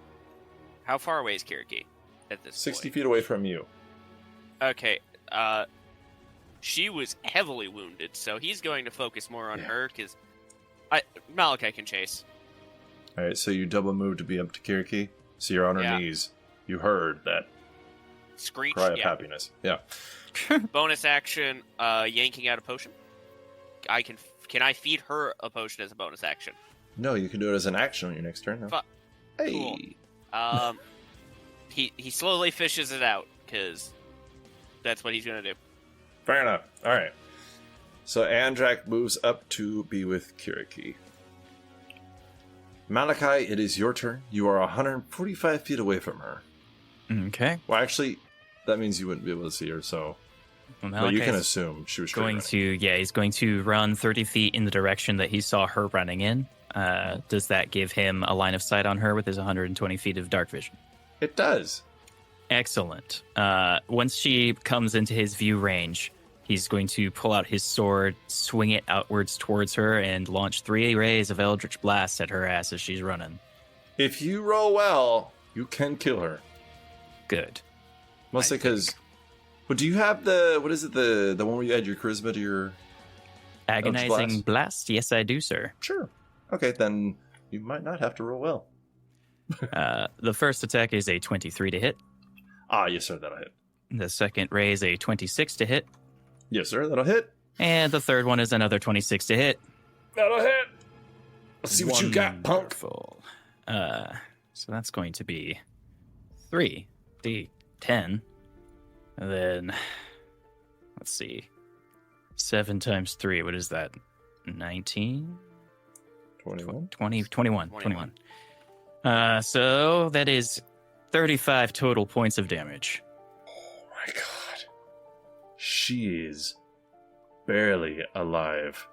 How far away is Kiriki at this 60 point? feet away from you. Okay, she was heavily wounded, so he's going to focus more on her, because Malachi can chase. Alright, so you double move to be up to Kiriki. So you're on her Yeah. knees. You heard that Screech, cry of yeah. happiness. Yeah. Bonus action, yanking out a potion. Can I feed her a potion as a bonus action? No, you can do it as an action on your next turn. No. Hey! Cool. He slowly fishes it out, because that's what he's going to do. Fair enough. Alright. So Andrak moves up to be with Kiriki. Malachi, it is your turn. You are 145 feet away from her. Okay. Well, actually, that means you wouldn't be able to see her, so... Well, But you can Malachi's assume she was going straight to, he's going to run 30 feet in the direction that he saw her running in. Does that give him a line of sight on her with his 120 feet of dark vision? It does. Excellent. Once she comes into his view range, he's going to pull out his sword, swing it outwards towards her, and launch 3 rays of Eldritch Blast at her ass as she's running. If you roll well, you can kill her. Good. Mostly because... But do you have the... What is it? The one where you add your charisma to your... Agonizing Blast? Blast? Yes, I do, sir. Sure. Okay, then you might not have to roll well. The first attack is a 23 to hit. Yes, sir. That'll hit. The second ray is a 26 to hit. Yes, sir. That'll hit. And the third one is another 26 to hit. That'll hit. Let's see what you got, punk. Wonderful. So that's going to be 3d10. And then, let's see. 7 times 3, what is that? 19? 21. 21. So that is 35 total points of damage. Oh my god. She is barely alive.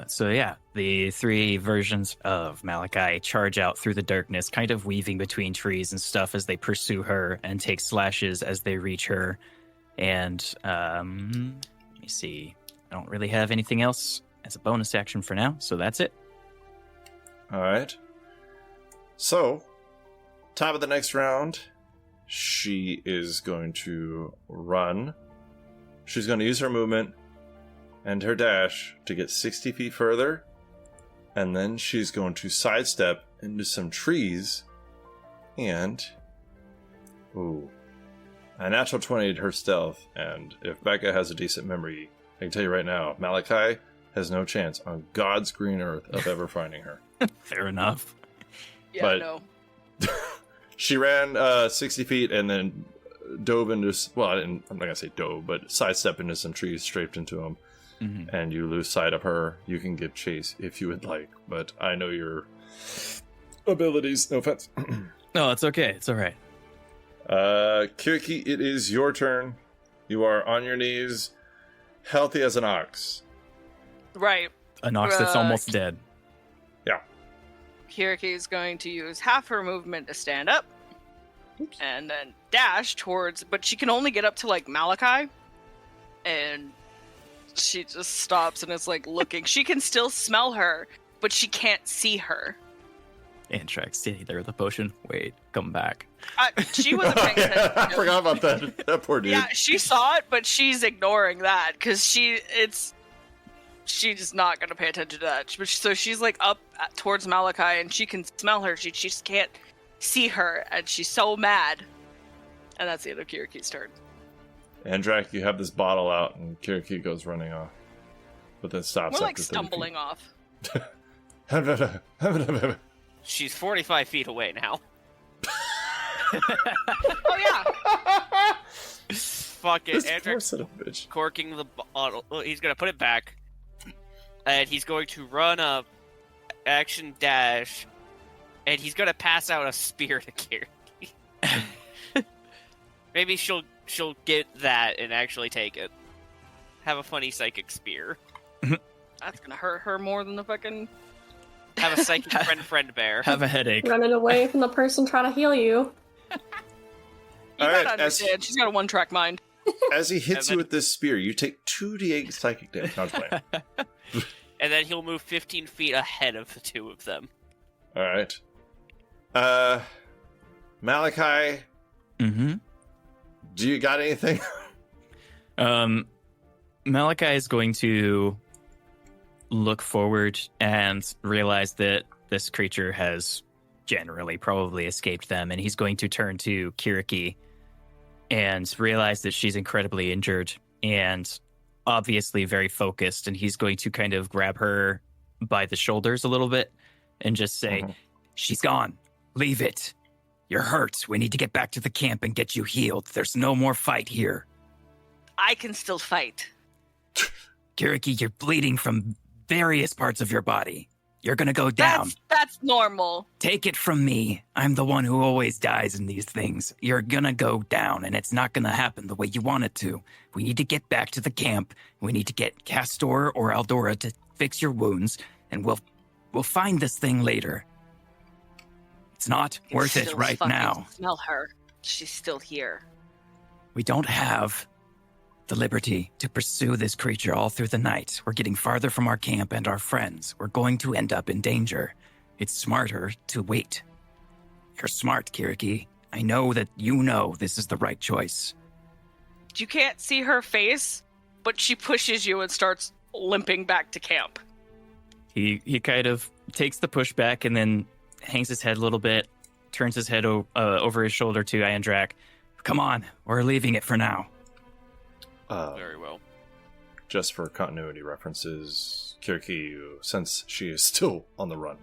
So yeah, the 3 versions of Malachi charge out through the darkness, kind of weaving between trees and stuff as they pursue her and take slashes as they reach her. And let me see. I don't really have anything else as a bonus action for now, so that's it. All right. So, top of the next round, she is going to run. She's going to use her movement and her dash to get 60 feet further. And then she's going to sidestep into some trees. And, ooh, a natural 20 to her stealth. And if Becca has a decent memory, I can tell you right now, Malachi has no chance on God's green earth of ever finding her. Fair enough. Yeah, But- no. She ran 60 feet and then dove into, well, I'm not going to say dove, but sidestepped into some trees, strafed into them, and you lose sight of her. You can give chase if you would like, but I know your abilities. No offense. No, it's okay. It's all right. Kiriki, it is your turn. You are on your knees, healthy as an ox. Right. An ox that's almost dead. Kiriki is going to use half her movement to stand up. Oops. And then dash towards, but she can only get up to like Malachi. And she just stops and is like looking. She can still smell her, but she can't see her. Antrax, stay there with the potion. Wait, come back. She wasn't paying attention. I forgot about that. That poor dude. Yeah, she saw it, but she's ignoring that because she's not going to pay attention to that. So she's like up towards Malachi and she can smell her. She just can't see her and she's so mad. And that's the end of Kiriki's turn. Andrak, you have this bottle out and Kiriki goes running off. But then stops We're after like 30 stumbling off. feet. She's 45 feet away now. Oh yeah. Fuck it. This poor Andrew son of a bitch. corking the bottle. Well, he's gonna put it back. And he's going to run up, action dash, and he's gonna pass out a spear to Kiriki. Maybe she'll get that and actually take it. Have a funny psychic spear. That's going to hurt her more than the fucking... Have a psychic friend bear. Have a headache. Running away from the person trying to heal you. You Alright, gotta understand, she's got a one-track mind. As he hits And you then- with this spear, you take 2d8 psychic damage. No, I'm just playing. And then he'll move 15 feet ahead of the two of them. Alright. Malachi, Mm-hmm. do you got anything? Malachi is going to look forward and realize that this creature has generally probably escaped them, and he's going to turn to Kiriki and realize that she's incredibly injured and obviously very focused, and he's going to kind of grab her by the shoulders a little bit and just say, She's gone. Leave it. You're hurt. We need to get back to the camp and get you healed. There's no more fight here. I can still fight. Kiriki, you're bleeding from various parts of your body. You're gonna go down. That's normal. Take it from me. I'm the one who always dies in these things. You're gonna go down, and it's not gonna happen the way you want it to. We need to get back to the camp. We need to get Kastor or Aldora to fix your wounds, and we'll find this thing later. It's not I can worth it still right fucking now. Smell her. She's still here. We don't have the liberty to pursue this creature all through the night. We're getting farther from our camp and our friends. We're going to end up in danger. It's smarter to wait. You're smart, Kiriki. I know that you know this is the right choice. You can't see her face, but she pushes you and starts limping back to camp. he kind of takes the pushback and then hangs his head a little bit, turns his head over his shoulder to Andrak. Come on, we're leaving it for now. Very well. Just for continuity references, Kiriki, since she is still on the run.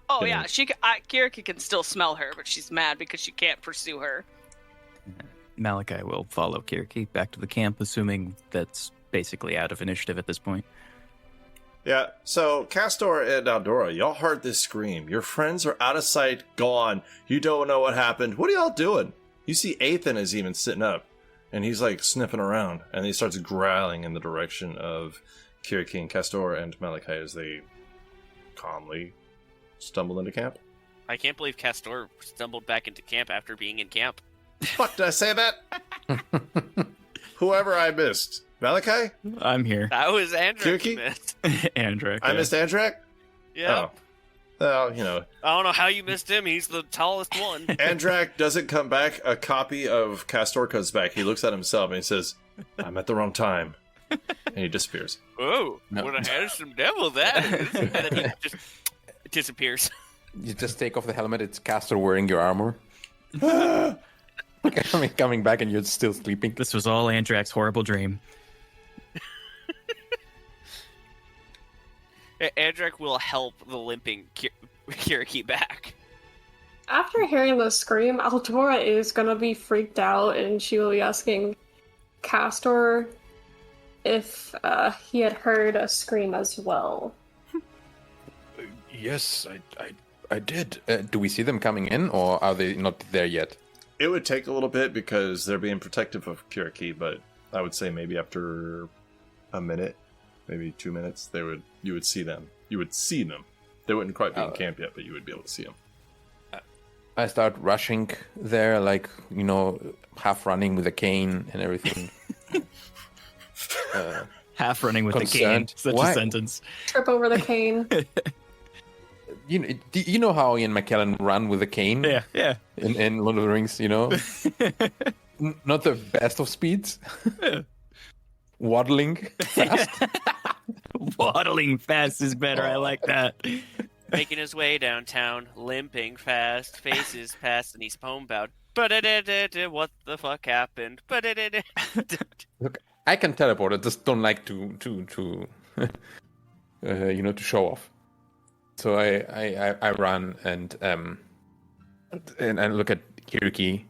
Oh Yeah. yeah, Kiriki can still smell her, but she's mad because she can't pursue her. Malachi will follow Kiriki back to the camp, assuming that's basically out of initiative at this point. Yeah, so Kastor and Aldora, y'all heard this scream. Your friends are out of sight, gone. You don't know what happened. What are y'all doing? You see Ethan is even sitting up, and he's like sniffing around, and he starts growling in the direction of Kiriki and Kastor and Malachi as they calmly stumble into camp. I can't believe Kastor stumbled back into camp after being in camp. Fuck, did I say that? Whoever I missed. Malachi? I'm here. That was Andrew Kiriki? Smith. Andrak. I missed Andrak? Yeah. Oh. Well, you know. I don't know how you missed him. He's the tallest one. Andrak doesn't come back. A copy of Kastor comes back. He looks at himself and he says, I'm at the wrong time. And he disappears. Oh, No. what a handsome devil that is. And then he just disappears. You just take off the helmet. It's Castor wearing your armor. Coming back and you're still sleeping. This was all Andrak's horrible dream. Andrak will help the limping Kiriki back. After hearing the scream, Aldora is gonna be freaked out, and she will be asking Kastor if he had heard a scream as well. Yes, I did. Do we see them coming in, or are they not there yet? It would take a little bit because they're being protective of Kiriki, but I would say maybe after a minute, maybe 2 minutes, you would see them. You would see them. They wouldn't quite be in camp yet, but you would be able to see them. I start rushing there, like, half running with a cane and everything. Half running with concerned. the cane. Such Why? a sentence. Trip over the cane. You know how Ian McKellen ran with a cane? Yeah. In Lord of the Rings, Not the best of speeds. Waddling fast. Waddling fast is better. I like that. Making his way downtown, limping fast, faces past, and he's homebound. What the fuck happened? Look, I can teleport. I just don't like to to show off. So I run and I look at Kiriki.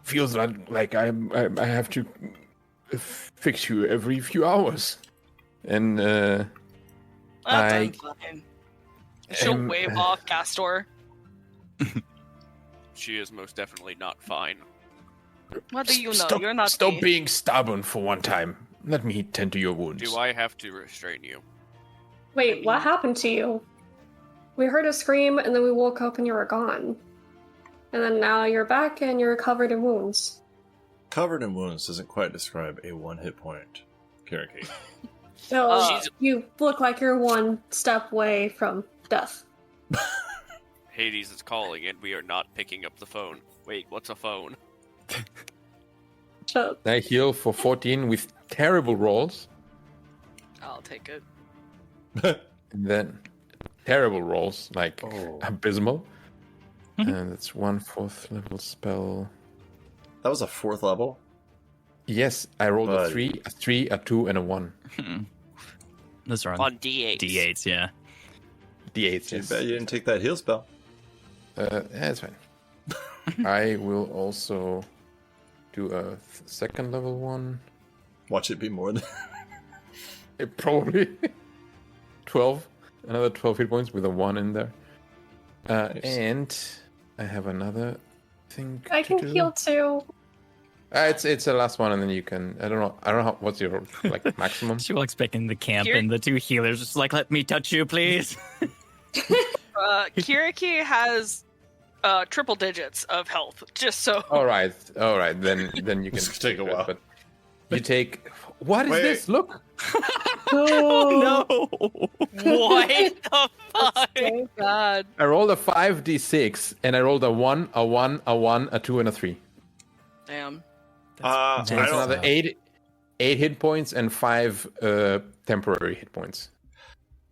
Feels like I have to fix you every few hours, and I'm fine. She'll wave off Kastor. She is most definitely not fine. What do you know? Stop, You're not stop me. being stubborn for one time. Let me tend to your wounds. Do I have to restrain you? Wait, what happened to you? We heard a scream, and then we woke up and you were gone. And then now you're back and you're covered in wounds. Covered in wounds doesn't quite describe a 1 hit point, Kiriki. So you look like you're one step away from death. Hades is calling and we are not picking up the phone. Wait, what's a phone? So I heal for 14 with terrible rolls, I'll take it. and then terrible rolls, like abysmal. And it's 1 4th level spell. That was a 4th level? Yes, I rolled a 3, a 2, and a 1. Those are On D8s. D8s, yeah. D8. Too Yes. bad you didn't take that heal spell. Yeah, it's fine. I will also do a 2nd level one. Watch it be more than... Probably 12. Another 12 hit points with a 1 in there. Nice. And I have another thing. I can to do. heal too. It's the last one, and then you can. I don't know. What's your maximum? She walks back in the camp, Here- and the 2 healers just like, let me touch you, please. Kiriki has triple digits of health, just so. All right. Then you can This could take a while. But you take. What is Wait. this? Look. No. What the fuck? So bad. I rolled a 5d6, and I rolled a 1, a 1, a 1, a 2, and a 3. Damn. I So it's don't... another 8 hit points and 5 temporary hit points.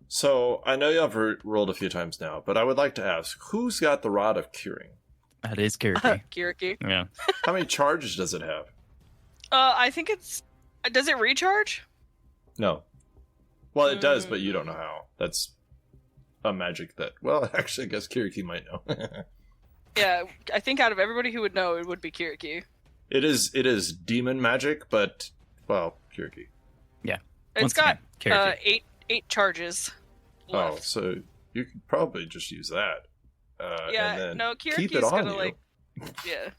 So, I know y'all have rolled a few times now, but I would like to ask, who's got the Rod of Curing? That is Kirky. Kiriki. Yeah. How many charges does it have? I think it's. Does it recharge? No. Well, it does, but you don't know how. That's a magic that... Well, actually, I guess Kiriki might know. Yeah, I think out of everybody who would know, it would be Kiriki. It is demon magic, but... Well, Kiriki. Yeah. It's Once got again, Kiriki. eight charges Oh, left. so you could probably just use that. Yeah, and then no, keep Kiriki's it on gonna, you. like- Yeah.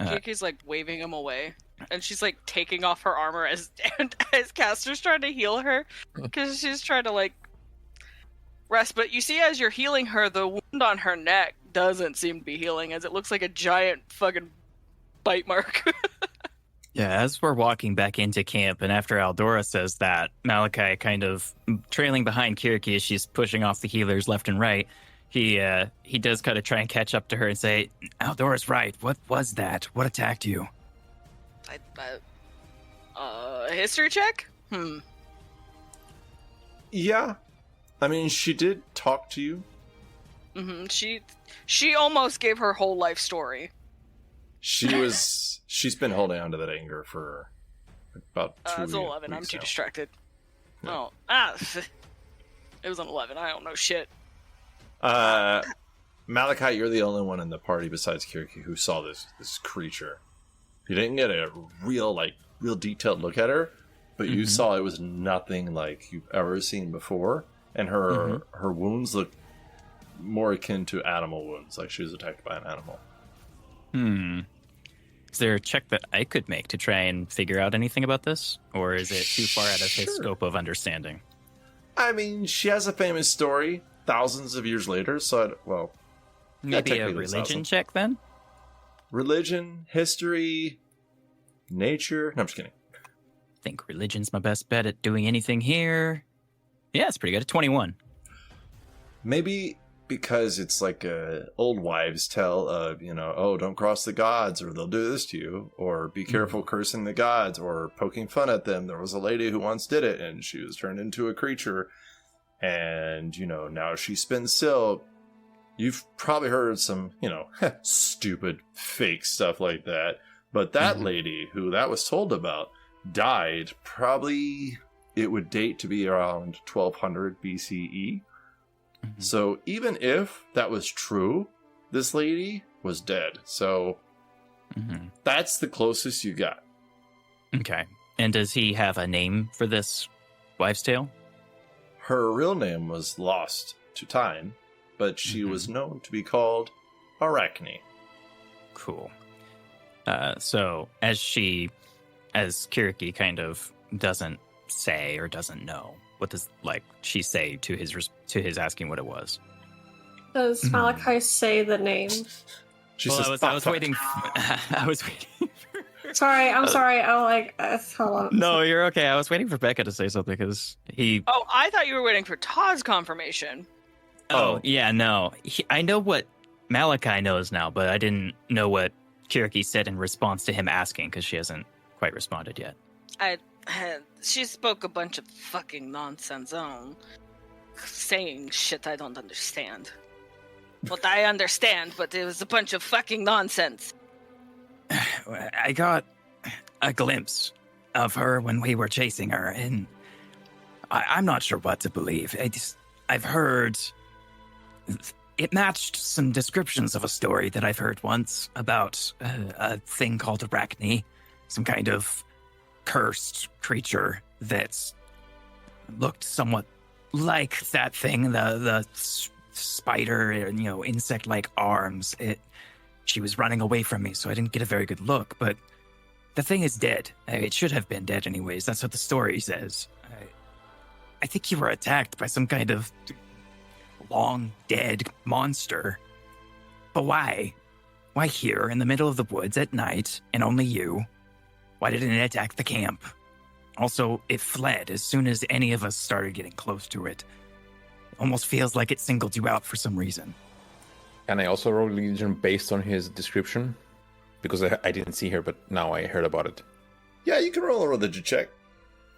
Uh, Kiriki's like waving him away, and she's like taking off her armor as Castor's trying to heal her, because she's trying to like rest. But you see, as you're healing her, the wound on her neck doesn't seem to be healing, as it looks like a giant fucking bite mark. Yeah, as we're walking back into camp, and after Aldora says that, Malachi kind of trailing behind Kiriki as she's pushing off the healers left and right. He does kind of try and catch up to her and say, Aldora's right. What was that? What attacked you? History check? Yeah. I mean, she did talk to you. Mm-hmm. She almost gave her whole life story. She's been holding on to that anger for about 2 It's 11. I'm weeks too now. distracted. Yeah. It was an 11. I don't know shit. Malachi, you're the only one in the party besides Kiriki who saw this creature. You didn't get a real detailed look at her, but you saw it was nothing like you've ever seen before, and her wounds look more akin to animal wounds, like she was attacked by an animal. Is there a check that I could make to try and figure out anything about this? Or is it too far out of his scope of understanding? I mean, she has a famous story thousands of years later, so, Maybe a religion check then? Religion, history, nature. No, I'm just kidding. I think religion's my best bet at doing anything here. Yeah, it's pretty good. 21. Maybe because it's like a old wives' tale of, oh, don't cross the gods or they'll do this to you, or be careful cursing the gods or poking fun at them. There was a lady who once did it and she was turned into a creature and, now she spins silk. You've probably heard some, stupid fake stuff like that. But that lady who that was told about died probably, it would date to be around 1200 BCE. So even if that was true, this lady was dead. So that's the closest you got. Okay. And does he have a name for this wives' tale? Her real name was lost to time, but she was known to be called Arachne. Cool. So as Kiriki kind of doesn't say or doesn't know, what does she say to his asking what it was? Does Malachi say the name? She Well, says, I was waiting. I was waiting. Sorry, I'm sorry. Hold on. No, you're okay. I was waiting for Becca to say something because he. Oh, I thought you were waiting for Todd's confirmation. Oh yeah, no. I know what Malachi knows now, but I didn't know what Kiriki said in response to him asking because she hasn't quite responded yet. She spoke a bunch of fucking nonsense saying shit I don't understand. But I understand, but it was a bunch of fucking nonsense. I got a glimpse of her when we were chasing her, and I'm not sure what to believe. I've heard it matched some descriptions of a story that I've heard once about a thing called Arachne, some kind of cursed creature that looked somewhat like that thing, the spider, insect-like arms. She was running away from me, so I didn't get a very good look, but the thing is dead. It should have been dead anyways. That's what the story says. I think you were attacked by some kind of long dead monster. But why? Why here in the middle of the woods at night, and only you? Why didn't it attack the camp? Also, it fled as soon as any of us started getting close to it. It almost feels like it singled you out for some reason. Can I also roll religion based on his description? Because I didn't see her, but now I heard about it. Yeah, you can roll a religion check.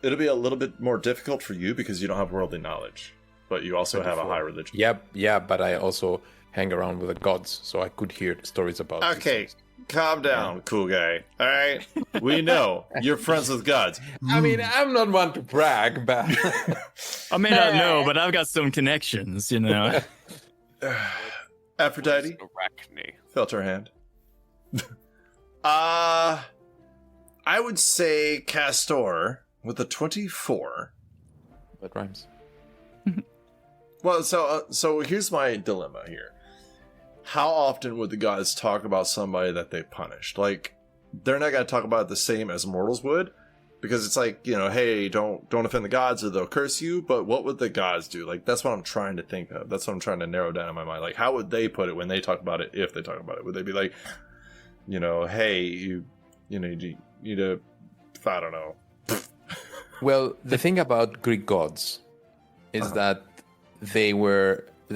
It'll be a little bit more difficult for you because you don't have worldly knowledge, but you also have a high religion. Yeah, but I also hang around with the gods, so I could hear stories about these Okay, things. calm down, cool guy. All right? We know you're friends with gods. I mean, I'm not one to brag, but... I may not know, but I've got some connections, Aphrodite Arachne. felt her hand. I would say Kastor with a 24. That rhymes. Well, so here's my dilemma here. How often would the gods talk about somebody that they punished? Like, they're not going to talk about it the same as mortals would, because it's like, hey, don't offend the gods or they'll curse you. But what would the gods do? Like, that's what I'm trying to think of. That's what I'm trying to narrow down in my mind. Like, how would they put it when they talk about it? If they talk about it, would they be like, hey, you need to I don't know. Well, the thing about Greek gods is that they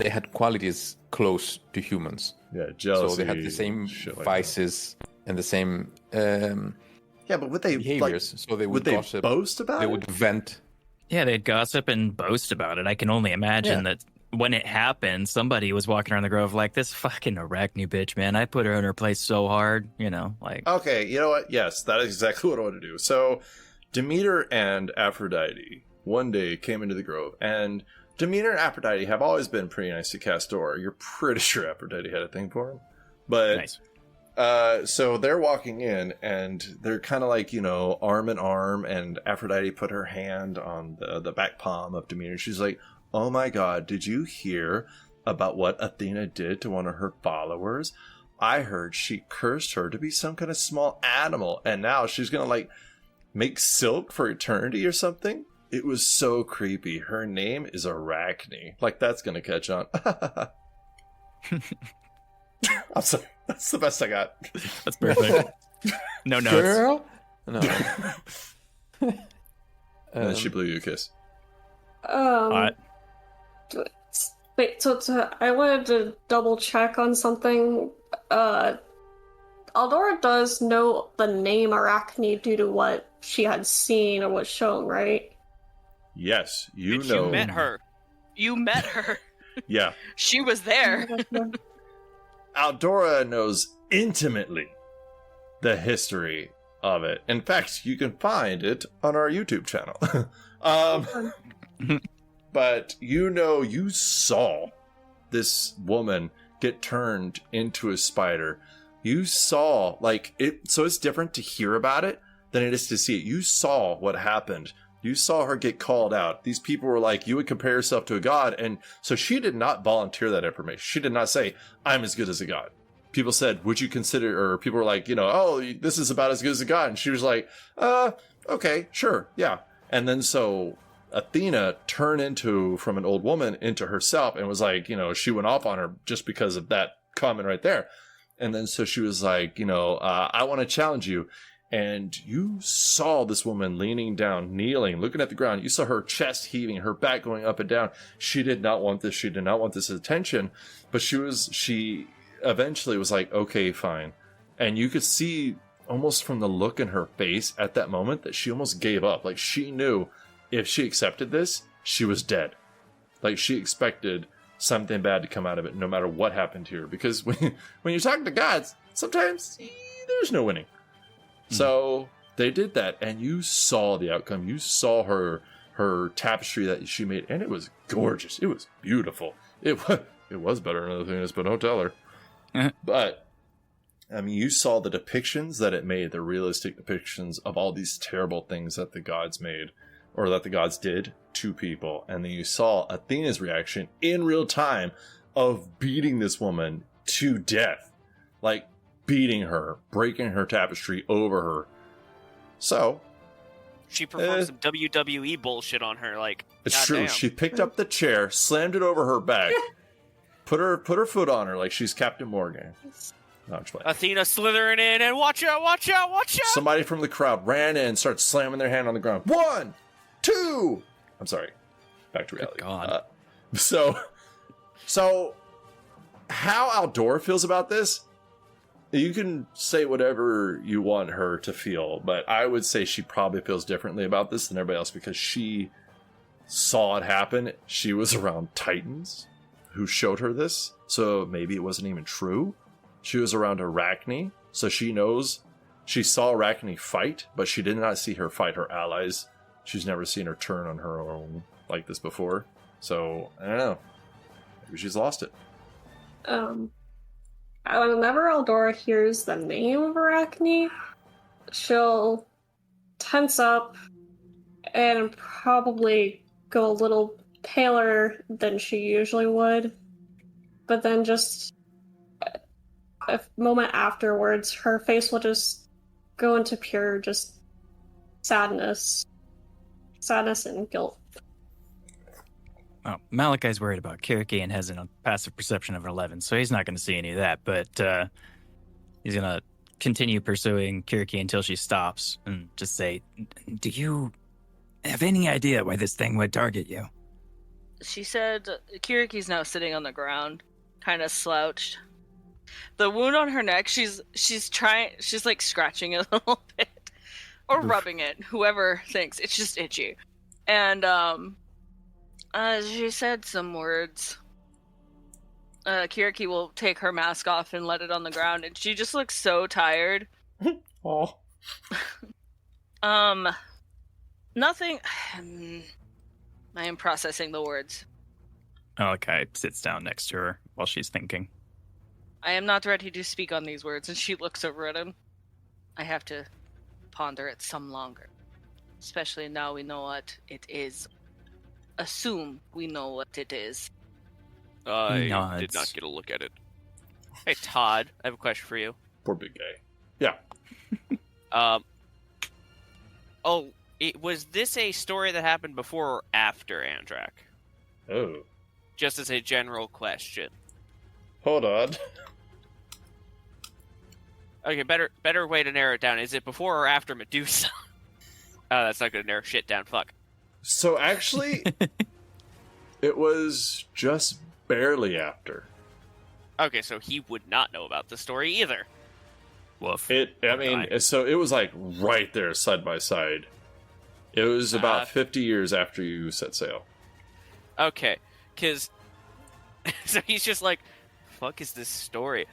had qualities close to humans. Yeah, jealousy. So they had the same vices and the same yeah, but would they behaviors. So they would gossip. Boast about they it? would vent. Yeah, they'd gossip and boast about it. I can only imagine that when it happened, somebody was walking around the grove like, this fucking Arachne bitch, man. I put her in her place so hard, like... Okay, you know what? Yes, that is exactly what I want to do. So, Demeter and Aphrodite one day came into the grove, and Demeter and Aphrodite have always been pretty nice to Kastor. You're pretty sure Aphrodite had a thing for him. But, nice. So they're walking in, and they're kind of like, arm in arm, and Aphrodite put her hand on the back palm of Demeter. She's like, oh my god, did you hear about what Athena did to one of her followers? I heard she cursed her to be some kind of small animal, and now she's gonna, like, make silk for eternity or something? It was so creepy. Her name is Arachne. Like, that's gonna catch on. I'm sorry. That's the best I got. That's perfect. No notes. Girl? No. And then she blew you a kiss. Wait, so I wanted to double check on something. Aldora does know the name Arachne due to what she had seen or was shown, right? Yes, you Bitch, know. You met her. You met her. Yeah. She was there. Aldora knows intimately the history of it. In fact, you can find it on our YouTube channel. But you saw this woman get turned into a spider. You saw, like, it. So it's different to hear about it than it is to see it. You saw what happened. You saw her get called out. These people were like, you would compare yourself to a god. And so she did not volunteer that information. She did not say, I'm as good as a god. People said, would you consider, or people were like, oh, this is about as good as a god. And she was like, okay, sure, yeah. And then so Athena turned from an old woman into herself and was like, she went off on her just because of that comment right there. And then so she was like, I want to challenge you. And you saw this woman leaning down, kneeling, looking at the ground. You saw her chest heaving, her back going up and down. She did not want this. She did not want this attention. But she eventually was like, okay, fine. And you could see almost from the look in her face at that moment that she almost gave up. Like, she knew if she accepted this, she was dead. Like, she expected something bad to come out of it, no matter what happened to her. Because when you're talking to gods, sometimes there's no winning. So they did that, and you saw the outcome. You saw her tapestry that she made, and it was gorgeous. It was beautiful. It was better than other things, but don't tell her. But I mean, you saw the depictions that it made, the realistic depictions of all these terrible things that the gods made, or that the gods did to people, and then you saw Athena's reaction in real time of beating this woman to death, like, beating her, breaking her tapestry over her. So she performed some WWE bullshit on her. Like, it's true. damn. She picked up the chair, slammed it over her back, put her foot on her like she's Captain Morgan. No, I'm just playing. Athena slithering in, and watch out! Somebody from the crowd ran in and started slamming their hand on the ground. 1, 2. I'm sorry. Back to reality. God. So how Aldora feels about this? You can say whatever you want her to feel, but I would say she probably feels differently about this than everybody else because she saw it happen. She was around Titans who showed her this, so maybe it wasn't even true. She was around Arachne, so she knows. She saw Arachne fight, but she did not see her fight her allies. She's never seen her turn on her own like this before. So, I don't know. Maybe she's lost it. Whenever Aldora hears the name of Arachne, she'll tense up and probably go a little paler than she usually would. But then just a moment afterwards, her face will just go into pure just sadness and guilt. Oh, Malachi's worried about Kiriki and has a passive perception of 11, so he's not going to see any of that, but he's going to continue pursuing Kiriki until she stops and just say, "Do you have any idea why this thing would target you?" She said Kiriki's now sitting on the ground, kind of slouched. The wound on her neck, she's like scratching it a little bit. Or rubbing it, whoever thinks. It's just itchy. And she said some words. Kiriki will take her mask off and let it on the ground, and she just looks so tired. Oh. Nothing. I am processing the words. Malachi sits down next to her while she's thinking. I am not ready to speak on these words, and she looks over at him. I have to ponder it some longer. Especially now we know what it is. Assume we know what it is. I Nods. did not get a look at it. Hey, Todd, I have a question for you. Poor big guy. Yeah. Was this a story that happened before or after Andrak? Oh. Just as a general question. Hold on. Okay, better way to narrow it down. Is it before or after Medusa? Oh, that's not gonna narrow shit down. Fuck. So actually, it was just barely after. Okay, so he would not know about the story either. Woof. So it was like right there, side by side. It was about 50 years after you set sail. Okay, because... so he's just like, fuck is this story?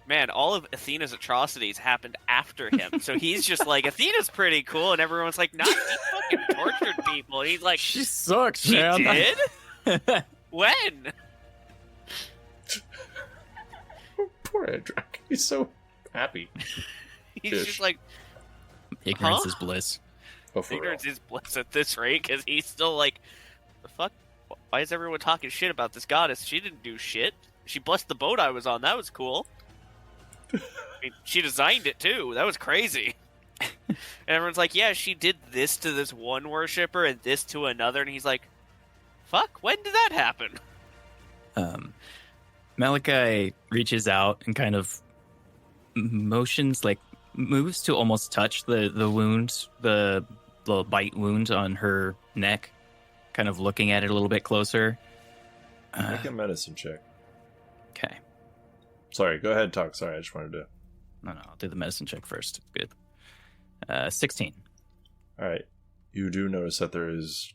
Man, all of Athena's atrocities happened after him. So he's just like, Athena's pretty cool, and everyone's like, nah, she fucking tortured people. And he's like, She sucks, she man. did? When? Poor Andrak. He's so happy. He's Ish. just like, Ignorance Huh? is bliss. Oh, for ignorance real. is bliss at this rate, because he's still like, the fuck? Why is everyone talking shit about this goddess? She didn't do shit. She blessed the boat I was on. That was cool. I mean, she designed it too. That was crazy. And everyone's like, yeah, she did this to this one worshiper and this to another. And he's like, fuck, when did that happen? Malachi reaches out and kind of motions, like moves to almost touch the wound, the bite wound on her neck, kind of looking at it a little bit closer. Make a medicine check. Okay. Sorry, go ahead, talk. Sorry, I just wanted to... No, I'll do the medicine check first. Good. 16. Alright. You do notice that there is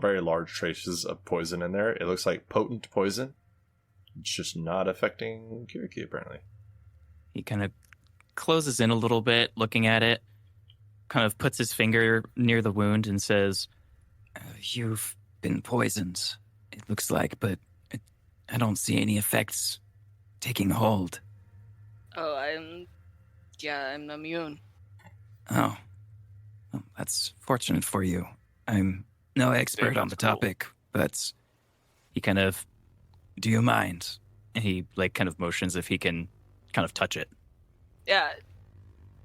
very large traces of poison in there. It looks like potent poison. It's just not affecting Kiriki, apparently. He kind of closes in a little bit, looking at it, kind of puts his finger near the wound and says, "You've been poisoned, it looks like, but I don't see any effects taking hold." Oh, I'm immune. Oh. Well, that's fortunate for you. I'm no expert Yeah, on the that's cool. topic, but he kind of, "Do you mind?" And he kind of motions if he can kind of touch it. Yeah,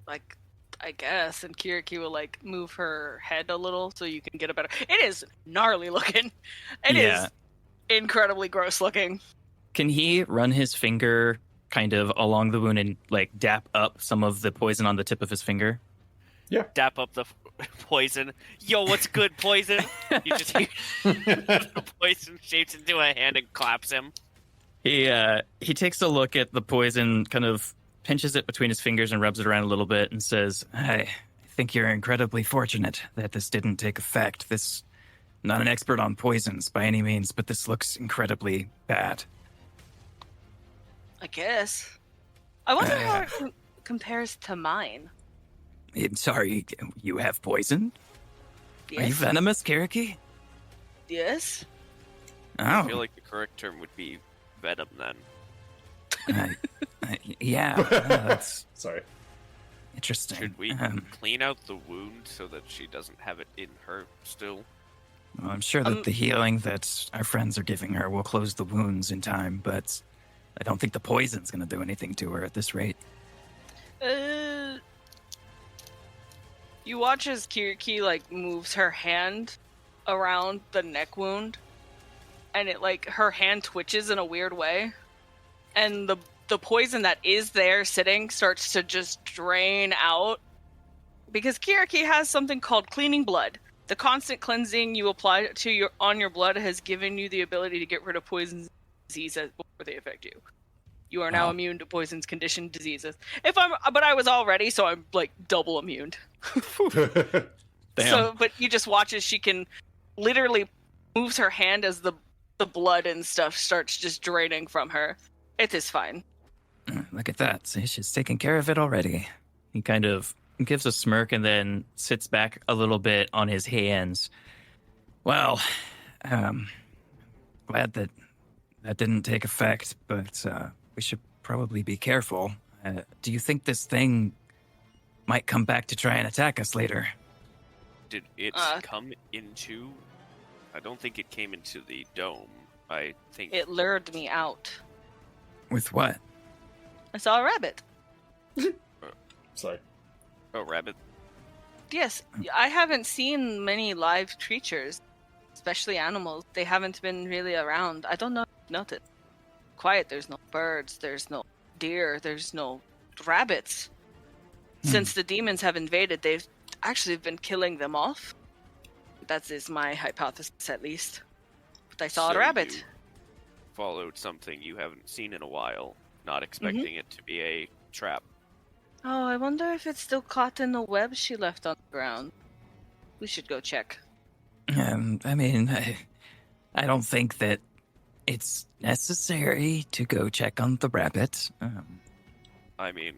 like, I guess. And Kiriki will, move her head a little so you can get a better... It is gnarly looking. It Yeah. is incredibly gross looking. Can he run his finger kind of along the wound and dap up some of the poison on the tip of his finger? Dap up the poison. Yo, what's good, poison? You just hear the poison shapes into a hand and claps him. He takes a look at the poison, kind of pinches it between his fingers and rubs it around a little bit and says, I think you're incredibly fortunate that this didn't take effect. Not an expert on poisons by any means, but this looks incredibly bad. I guess. I wonder how it compares to mine. I'm sorry, you have poison? Yes? Are you venomous, Kiriki? Yes? I Oh, feel like the correct term would be venom then. yeah, that's Sorry. interesting. Should we clean out the wound so that she doesn't have it in her still? Well, I'm sure that the healing that our friends are giving her will close the wounds in time, but I don't think the poison's going to do anything to her at this rate. You watch as Kiriki, moves her hand around the neck wound, and it, her hand twitches in a weird way, and the the poison that is there sitting starts to just drain out. Because Kiriki has something called cleaning blood. The constant cleansing you apply on your blood has given you the ability to get rid of poisons and diseases before they affect you. You are now immune to poisons, conditioned diseases. But I was already, so I'm like double immune. Damn. So, but you just watch as she can literally moves her hand as the blood and stuff starts just draining from her. It is fine. Look at that. See, she's taking care of it already. He kind of gives a smirk and then sits back a little bit on his hands. Well, glad that didn't take effect, but we should probably be careful. Do you think this thing might come back to try and attack us later? Did it come into... I don't think it came into the dome. I think... It lured me out. With what? I saw a rabbit. Sorry. Oh, rabbit. Yes, I haven't seen many live creatures, especially animals. They haven't been really around. I don't know if you've noticed. Quiet, there's no birds, there's no deer, there's no rabbits. Since the demons have invaded, they've actually been killing them off. That is my hypothesis, at least. But I saw a rabbit. You followed something you haven't seen in a while, not expecting it to be a trap. Oh, I wonder if it's still caught in the web she left on the ground. We should go check. I mean, I don't think that it's necessary to go check on the rabbit. I mean,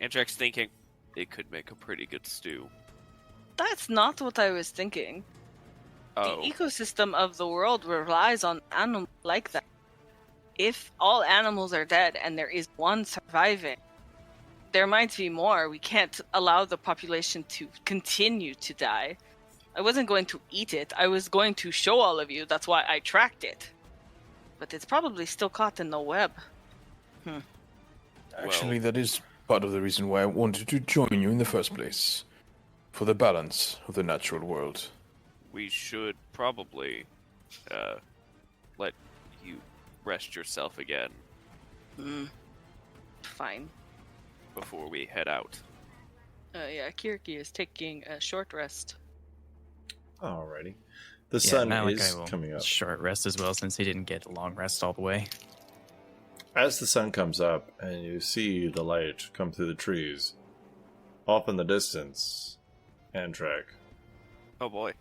Andrek's thinking it could make a pretty good stew. That's not what I was thinking. Oh, The ecosystem of the world relies on animals like that. If all animals are dead and there is one surviving, there might be more. We can't allow the population to continue to die. I wasn't going to eat it. I was going to show all of you. That's why I tracked it. But it's probably still caught in the web. Actually, that is part of the reason why I wanted to join you in the first place. For the balance of the natural world. we should probably let you rest yourself again Fine. before we head out. Yeah, Kiriki is taking a short rest. Alrighty. The sun Malachi is will coming up. short rest as well, since he didn't get a long rest all the way. As the sun comes up and you see the light come through the trees, off in the distance, Andrak. Oh boy.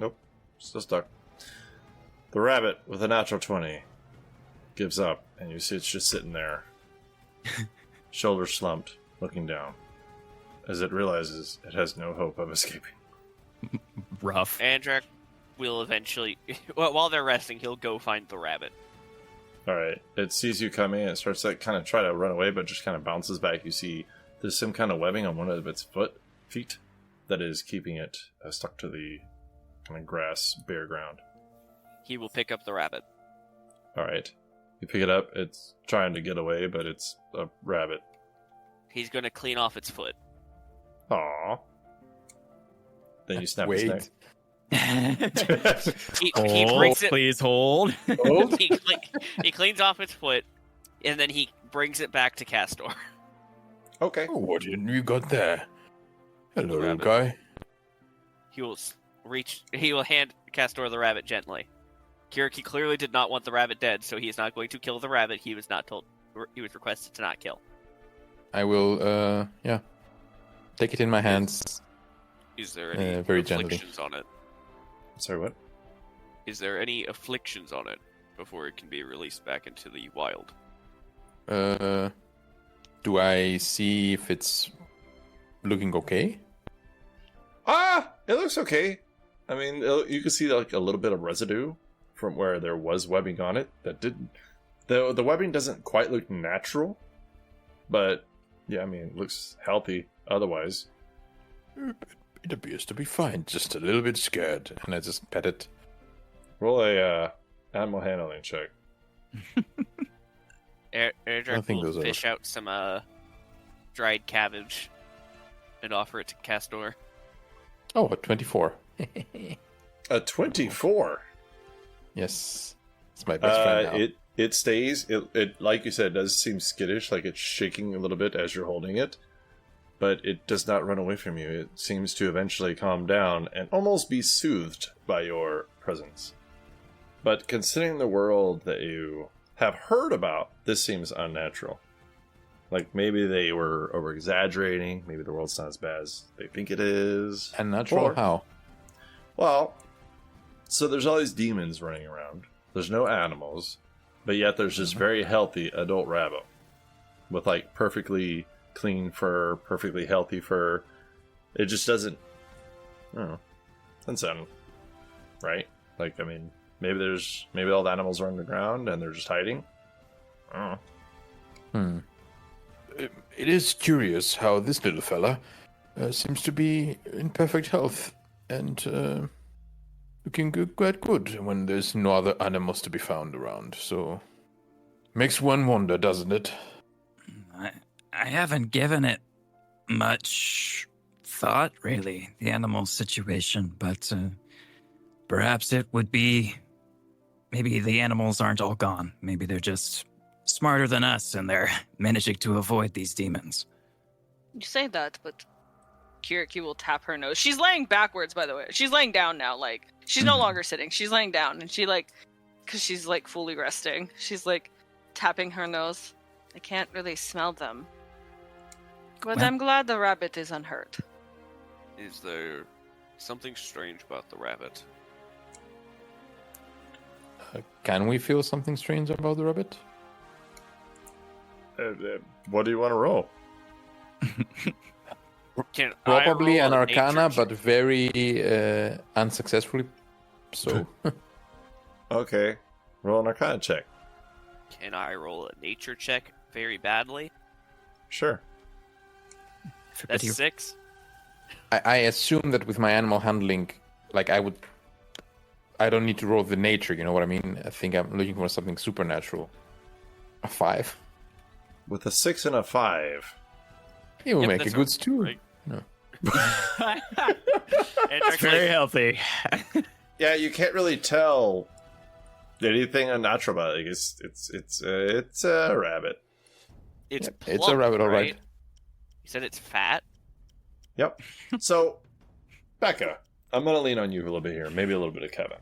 Nope, still stuck. The rabbit with a natural 20 gives up, and you see it's just sitting there, shoulders slumped, looking down, as it realizes it has no hope of escaping. Rough. Andrak will eventually, well, while they're resting, he'll go find the rabbit. Alright, it sees you coming, and it starts to kind of try to run away, but just kind of bounces back. You see there's some kind of webbing on one of its feet that is keeping it stuck to the kind of grass, bare ground. He will pick up the rabbit. Alright. You pick it up, it's trying to get away, but it's a rabbit. He's going to clean off its foot. Aww. Then you snap its neck. He Hold, brings it. please hold. He cleans off its foot, and then he brings it back to Kastor. Okay. Oh, what you got there? Hello, little Rabbit. guy. He will hand Kastor the rabbit gently. Kiriki clearly did not want the rabbit dead, so he is not going to kill the rabbit. He was requested to not kill. I will, take it in my hands. Is there any very gently. afflictions on it? Sorry, what? Is there any afflictions on it before it can be released back into the wild? Do I see if it's looking okay? It looks okay. I mean, you can see like a little bit of residue from where there was webbing on it that didn't. The webbing doesn't quite look natural, but yeah, I mean, it looks healthy otherwise. It appears to be fine, just a little bit scared, and I just pet it. Roll a animal handling check. Airdrop think will those are- fish out some dried cabbage and offer it to Kastor. Oh, a 24. A 24. Yes. It's my best friend now. it stays. It like you said, it does seem skittish, like it's shaking a little bit as you're holding it, but it does not run away from you. It seems to eventually calm down and almost be soothed by your presence. But considering the world that you have heard about, this seems unnatural. Like maybe they were over exaggerating. Maybe the world's not as bad as they think it is. Unnatural? Or- How? Well, so there's all these demons running around. There's no animals, but yet there's this very healthy adult rabbit with like perfectly clean fur, perfectly healthy fur. It just doesn't, I don't know, doesn't sound right. Like, I mean, maybe all the animals are underground and they're just hiding. I don't know. It is curious how this little fella seems to be in perfect health and looking quite good when there's no other animals to be found around. So, makes one wonder, doesn't it? I haven't given it much thought, really, the animal situation, but perhaps it would be... Maybe the animals aren't all gone. Maybe they're just smarter than us and they're managing to avoid these demons. You say that, but Kiriki will tap her nose. She's laying backwards, by the way. She's laying down now, like, she's no longer sitting. She's laying down, and she, like, because she's, like, fully resting. She's, like, tapping her nose. I can't really smell them. But Well- I'm glad the rabbit is unhurt. Is there something strange about the rabbit? Can we feel something strange about the rabbit? What do you want to roll? Can Probably I an roll a arcana, nature but very unsuccessfully. So, Okay, roll an arcana check. Can I roll a nature check very badly? Sure. That's Everybody- 6. I assume that with my animal handling, like I don't need to roll the nature. You know what I mean? I think I'm looking for something supernatural. A 5. With a 6 and a 5. It will Yep, make a that's good stew. right. No. It's Very healthy. Yeah, you can't really tell anything unnatural about it. It's a rabbit. It's Yep, it's a plump, rabbit, all right. You said it's fat? Yep. So, Becca, I'm going to lean on you a little bit here. Maybe a little bit of Kevin.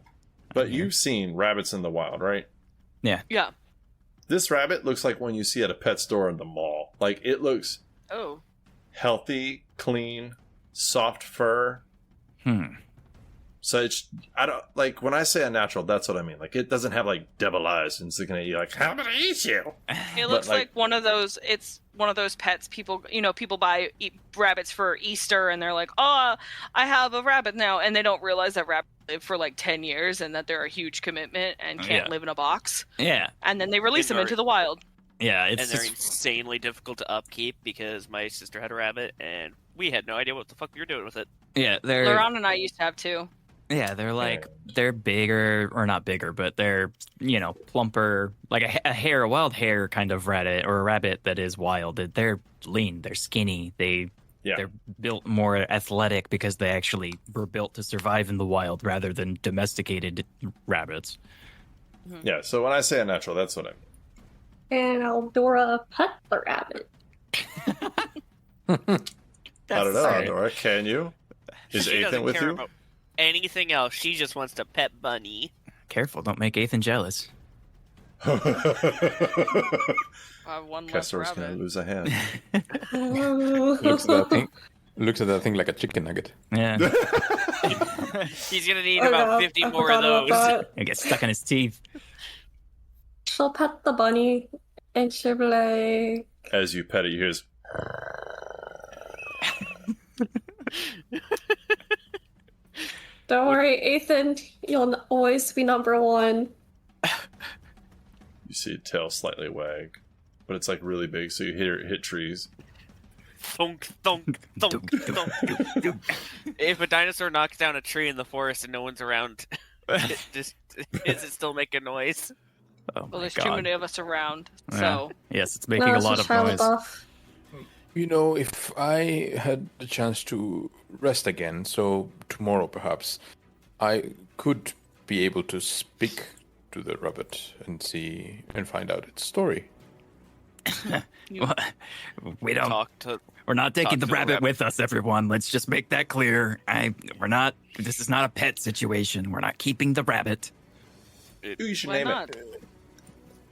But you've seen rabbits in the wild, right? Yeah. This rabbit looks like one you see at a pet store in the mall. Like, it looks Oh. healthy, clean, soft fur. So it's, I don't, like, when I say unnatural, that's what I mean. Like, it doesn't have, like, devil eyes and it's looking at you like, how did I eat you? It looks like- like one of those. It's one of those pets people. People buy rabbits for Easter, and they're like, "Oh, I have a rabbit now," and they don't realize that rabbits live for like 10 years and that they're a huge commitment and can't Yeah. live in a box. Yeah, And then they release And them they're- into the wild. yeah. And It's they're just, insanely difficult to upkeep because my sister had a rabbit and we had no idea what the fuck we were doing with it. yeah. They're Laron and I used to have too. yeah. They're like they're bigger or not bigger, but they're plumper, like a wild hare kind of rabbit or a rabbit that is wild. They're lean. They're skinny. They're built more athletic because they actually were built to survive in the wild rather than domesticated rabbits. Yeah, so when I say unnatural, that's what I mean. And Eldora pet the rabbit. I don't know, sorry. Nora. Can you? Is She doesn't Ethan with care you? about anything else. She just wants to pet Bunny. Careful, don't make Ethan jealous. I have one less Kastor's gonna rabbit. lose a hand. Looks at that thing like a chicken nugget. Yeah, He's gonna need Oh, about no, 50 I more of forgot about those. that. it gets stuck in his teeth. She'll pet the bunny, and she'll be like, As you pet it, you hear his... "Don't worry, Ethan. You'll always be number one." You see a tail slightly wag. But it's like really big, so you hear it hit trees. Thunk, thunk, thunk, thunk. If a dinosaur knocks down a tree in the forest and no one's around, is it still making noise? Oh Well, my there's God. too many of us around, Yeah. so Yes, it's making No, a it's lot just of Shia noise. LaBeouf. You know, if I had the chance to rest again, so tomorrow perhaps, I could be able to speak to the rabbit and find out its story. We don't. We're not taking the to the rabbit rabbit. with us, everyone. Let's just make that clear. We're not. This is not a pet situation. We're not keeping the rabbit. You should Why name not? it.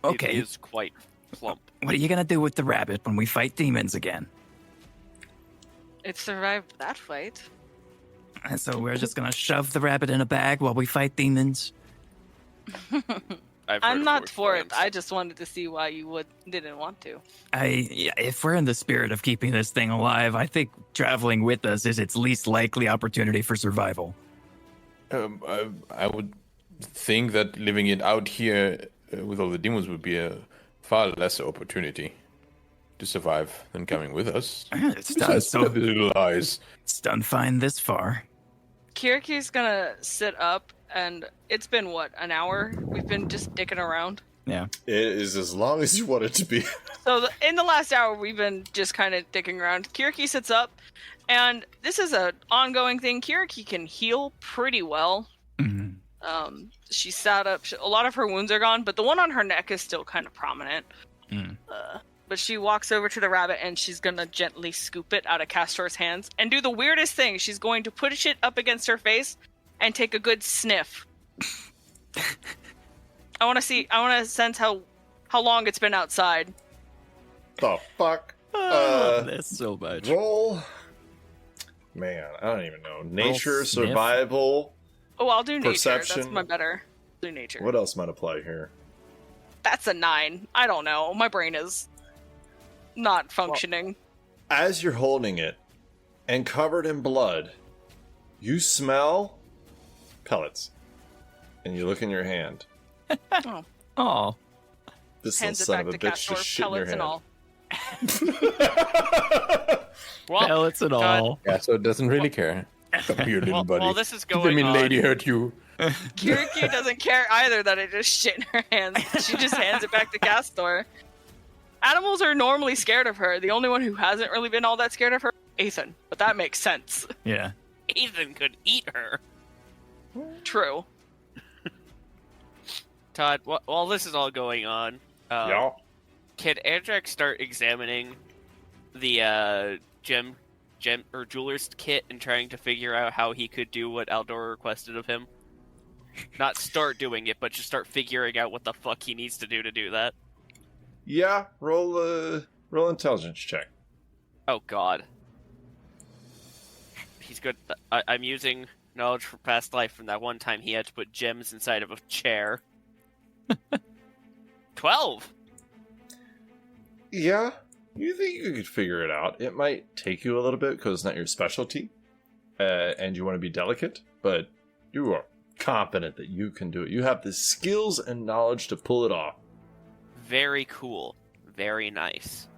Okay. It is quite plump. What are you gonna do with the rabbit when we fight demons again? It survived that fight. And so we're just gonna shove the rabbit in a bag while we fight demons. I'm not for it. I just wanted to see why you didn't want to. If we're in the spirit of keeping this thing alive, I think traveling with us is its least likely opportunity for survival. I would think that living it out here with all the demons would be a far lesser opportunity to survive than coming with us. It's done So the little eyes. It's done fine this far. Kiriki's gonna sit up, and it's been, what, an hour? We've been just dicking around. Yeah. It is as long as you want it to be. So in the last hour, we've been just kind of dicking around. Kiriki sits up, and this is an ongoing thing. Kiriki can heal pretty well. Mhm. She sat up. A lot of her wounds are gone, but the one on her neck is still kind of prominent. Mm. But she walks over to the rabbit, and she's gonna gently scoop it out of Kastor's hands and do the weirdest thing. She's going to push it up against her face and take a good sniff. I want to sense how long it's been outside. The fuck? I love this so much. Roll. Man, I don't even know. Nature, sniff. survival. Oh, I'll do nature. Perception. That's my better. Do nature. What else might apply here? That's a 9. I don't know. My brain is not functioning. As you're holding it and covered in blood, you smell pellets. And you look in your hand. Oh. This Hands it son back of a to bitch Kastor, just shit in your pellets hand. and all. Well, Pellets and all. Yeah, so it doesn't really care. Come here, little buddy. while this is Did the going mean on, lady hurt you? Kiriki doesn't care either that it just shit in her hands. She just hands it back to Kastor. Animals are normally scared of her. The only one who hasn't really been all that scared of her, Ethan. But that makes sense. Yeah. Ethan could eat her. True. Todd, while this is all going on, Yeah. can Andrak start examining the gem or jeweler's kit and trying to figure out how he could do what Aldor requested of him? Not start doing it, but just start figuring out what the fuck he needs to do that. Yeah, roll intelligence check. Oh god. He's good. I'm using knowledge from past life from that one time he had to put gems inside of a chair. 12! Yeah, you think you could figure it out. It might take you a little bit because it's not your specialty, and you want to be delicate, but you are confident that you can do it. You have the skills and knowledge to pull it off. Very cool. Very nice.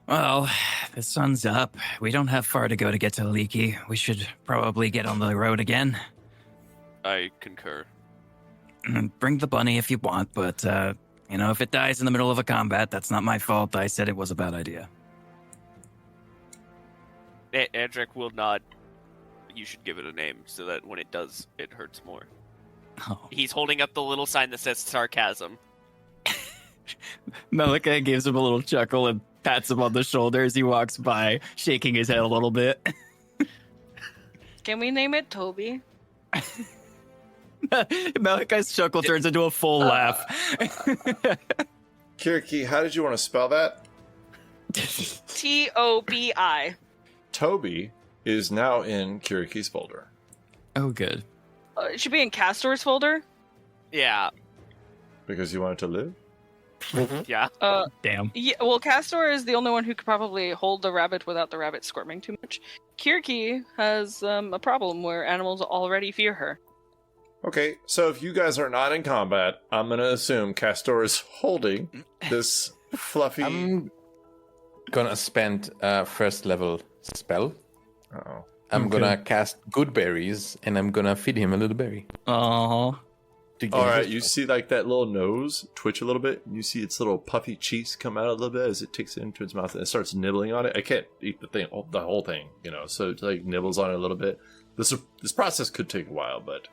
Well, the sun's up. We don't have far to go to get to Leaky. We should probably get on the road again. I concur. Bring the bunny if you want, but, if it dies in the middle of a combat, that's not my fault. I said it was a bad idea. Andrak will nod. You should give it a name so that when it does, it hurts more. Oh. He's holding up the little sign that says sarcasm. Malika gives him a little chuckle and pats him on the shoulder as he walks by, shaking his head a little bit. Can we name it Toby? Malika's chuckle turns into a full laugh. Kiriki, how did you want to spell that? Tobi. Toby is now in Kiriki's folder. Oh, good. It should be in Kastor's folder. Yeah. Because you wanted to live? Yeah. Damn. Yeah, well, Kastor is the only one who could probably hold the rabbit without the rabbit squirming too much. Kiriki has a problem where animals already fear her. Okay, so if you guys are not in combat, I'm going to assume Kastor is holding this fluffy... I'm gonna spend a first level spell. Uh-oh. I'm Okay. gonna cast good berries, and I'm gonna feed him a little berry. Oh. Alright, you see like that little nose twitch a little bit. You see its little puffy cheeks come out a little bit as it takes it into its mouth and it starts nibbling on it. I can't eat the whole thing, so it like nibbles on it a little bit. This process could take a while, but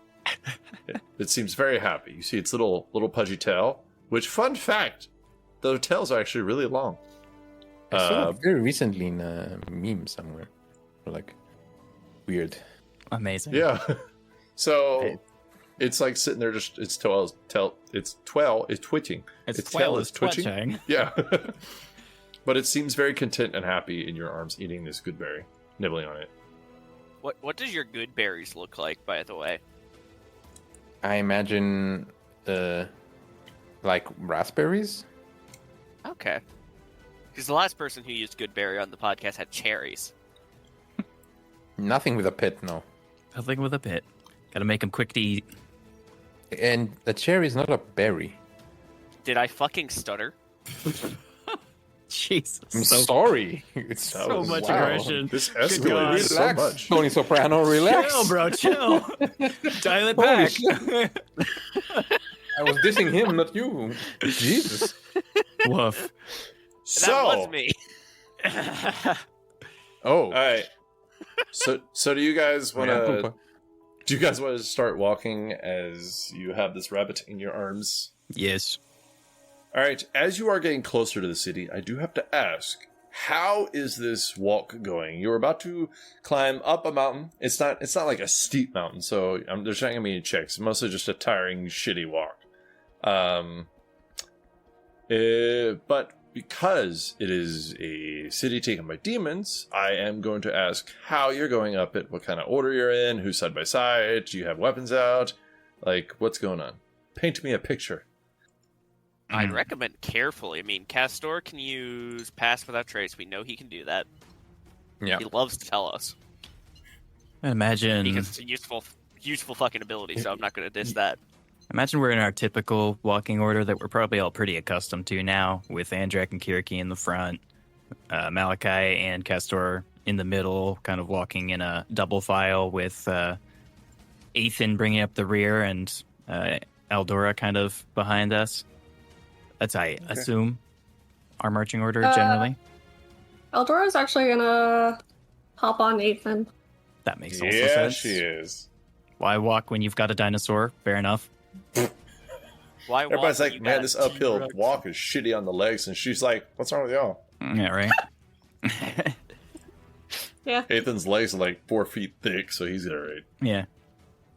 It seems very happy. You see its little pudgy tail, which, fun fact, the tails are actually really long. I saw it very recently in a meme somewhere. Like, weird. Amazing. Yeah. So it's like sitting there, just its tail is twitching. Its tail is twitching. Yeah. But it seems very content and happy in your arms, eating this good berry, nibbling on it. What does your good berries look like, by the way? I imagine, like raspberries. Okay. Because the last person who used good berry on the podcast had cherries. Nothing with a pit, no. Nothing with a pit. Gotta make them quick to eat. And the cherry is not a berry. Did I fucking stutter? Jesus. I'm sorry. It's So much aggression. This God. escalated so Relax, much. Tony Soprano, relax. Chill, bro, chill. Dial it Holy back. shit. I was dissing him, not you. Jesus. Woof. So, That was me. Oh. all right. So do you guys want to? Do you guys want to start walking as you have this rabbit in your arms? Yes. All right. As you are getting closer to the city, I do have to ask, how is this walk going? You're about to climb up a mountain. It's not like a steep mountain, so there's not gonna be any checks. It's mostly just a tiring, shitty walk. But because it is a city taken by demons, I am going to ask how you're going up it, what kind of order you're in, who's side by side, do you have weapons out? Like, what's going on? Paint me a picture. I'd recommend carefully. I mean, Kastor can use Pass Without Trace. We know he can do that. Yeah. He loves to tell us. Imagine. Because it's a useful fucking ability, so I'm not going to diss that. Imagine we're in our typical walking order that we're probably all pretty accustomed to now, with Andrak and Kiriki in the front, Malachi and Kastor in the middle, kind of walking in a double file, with Ethan bringing up the rear and Eldora kind of behind us. That's, I assume, our marching order generally. Eldora's actually gonna hop on Ethan. That makes also Yeah, sense. she is. Why walk when you've got a dinosaur? Fair enough. Why walk Everybody's when like, you man, got this a uphill T-Rex?" walk is shitty on the legs, and she's like, what's wrong with y'all? Yeah, right? Yeah, Ethan's legs are like 4 feet thick, so he's alright. Yeah.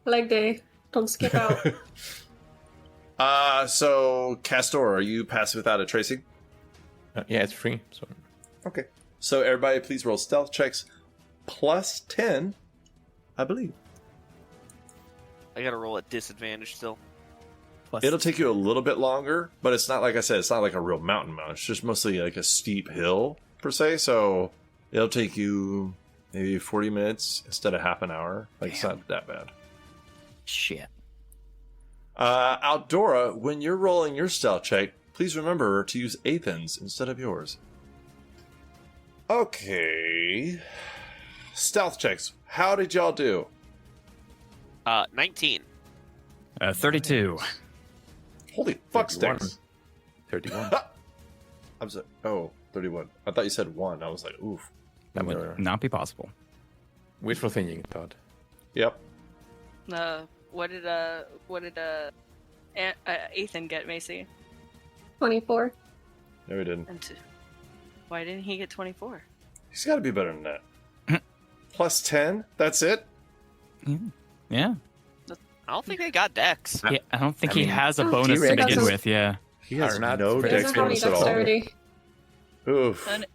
leg day. Don't skip out. So Kastor, are you passive without a tracing? Yeah, it's free. So Okay. So everybody, please roll stealth checks plus 10, I believe. I gotta roll at disadvantage still. Plus, It'll take you a little bit longer, but it's not, like I said, it's not like a real mountain. It's just mostly like a steep hill, per se, so it'll take you maybe 40 minutes instead of half an hour. Like, it's not that bad. shit. Aldora, when you're rolling your stealth check, please remember to use Ethan's instead of yours. Okay. Stealth checks. How did y'all do? 19. 32. Holy fuck 31. sticks. 31. I'm sorry. Oh, 31. I thought you said 1. I was like, oof. That would not be possible. Wishful thinking, Todd. Yep. What did Ethan get, Macy? 24. No, he didn't. Why didn't he get 24? He's got to be better than that. Plus 10? That's it? Yeah. I don't think they got Dex. Yeah, I don't think I he mean, has a Oh, bonus to T-Rex begin doesn't- with, yeah. He has Are not no very- He dex doesn't have any bonus at all. dexterity. Oof. And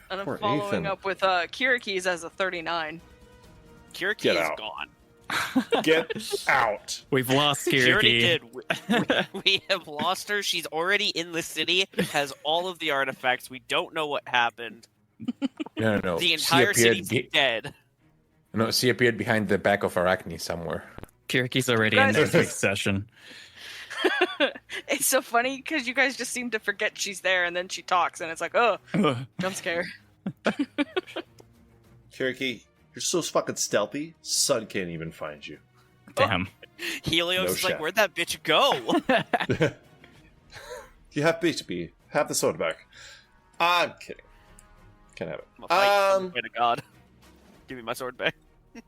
I'm Poor following Ethan. up with Kiriki's as a 39. Kiriki Get is out. gone. Get out. We've lost She already Kiriki. did. We have lost her. She's already in the city, has all of the artifacts. We don't know what happened. No. The She entire appeared city's dead. No, she appeared behind the back of Arachne somewhere. Kiriki's already You in guys next are week's session. It's so funny because you guys just seem to forget she's there, and then she talks, and it's like, oh, jump scare. Kiriki, you're so fucking stealthy, Sun can't even find you. Damn. Helios No is like, chef. where'd that bitch go? You have B2B. Have the soda back. I'm kidding. Can have it. I'm a fight. Way to God. Give me my sword back.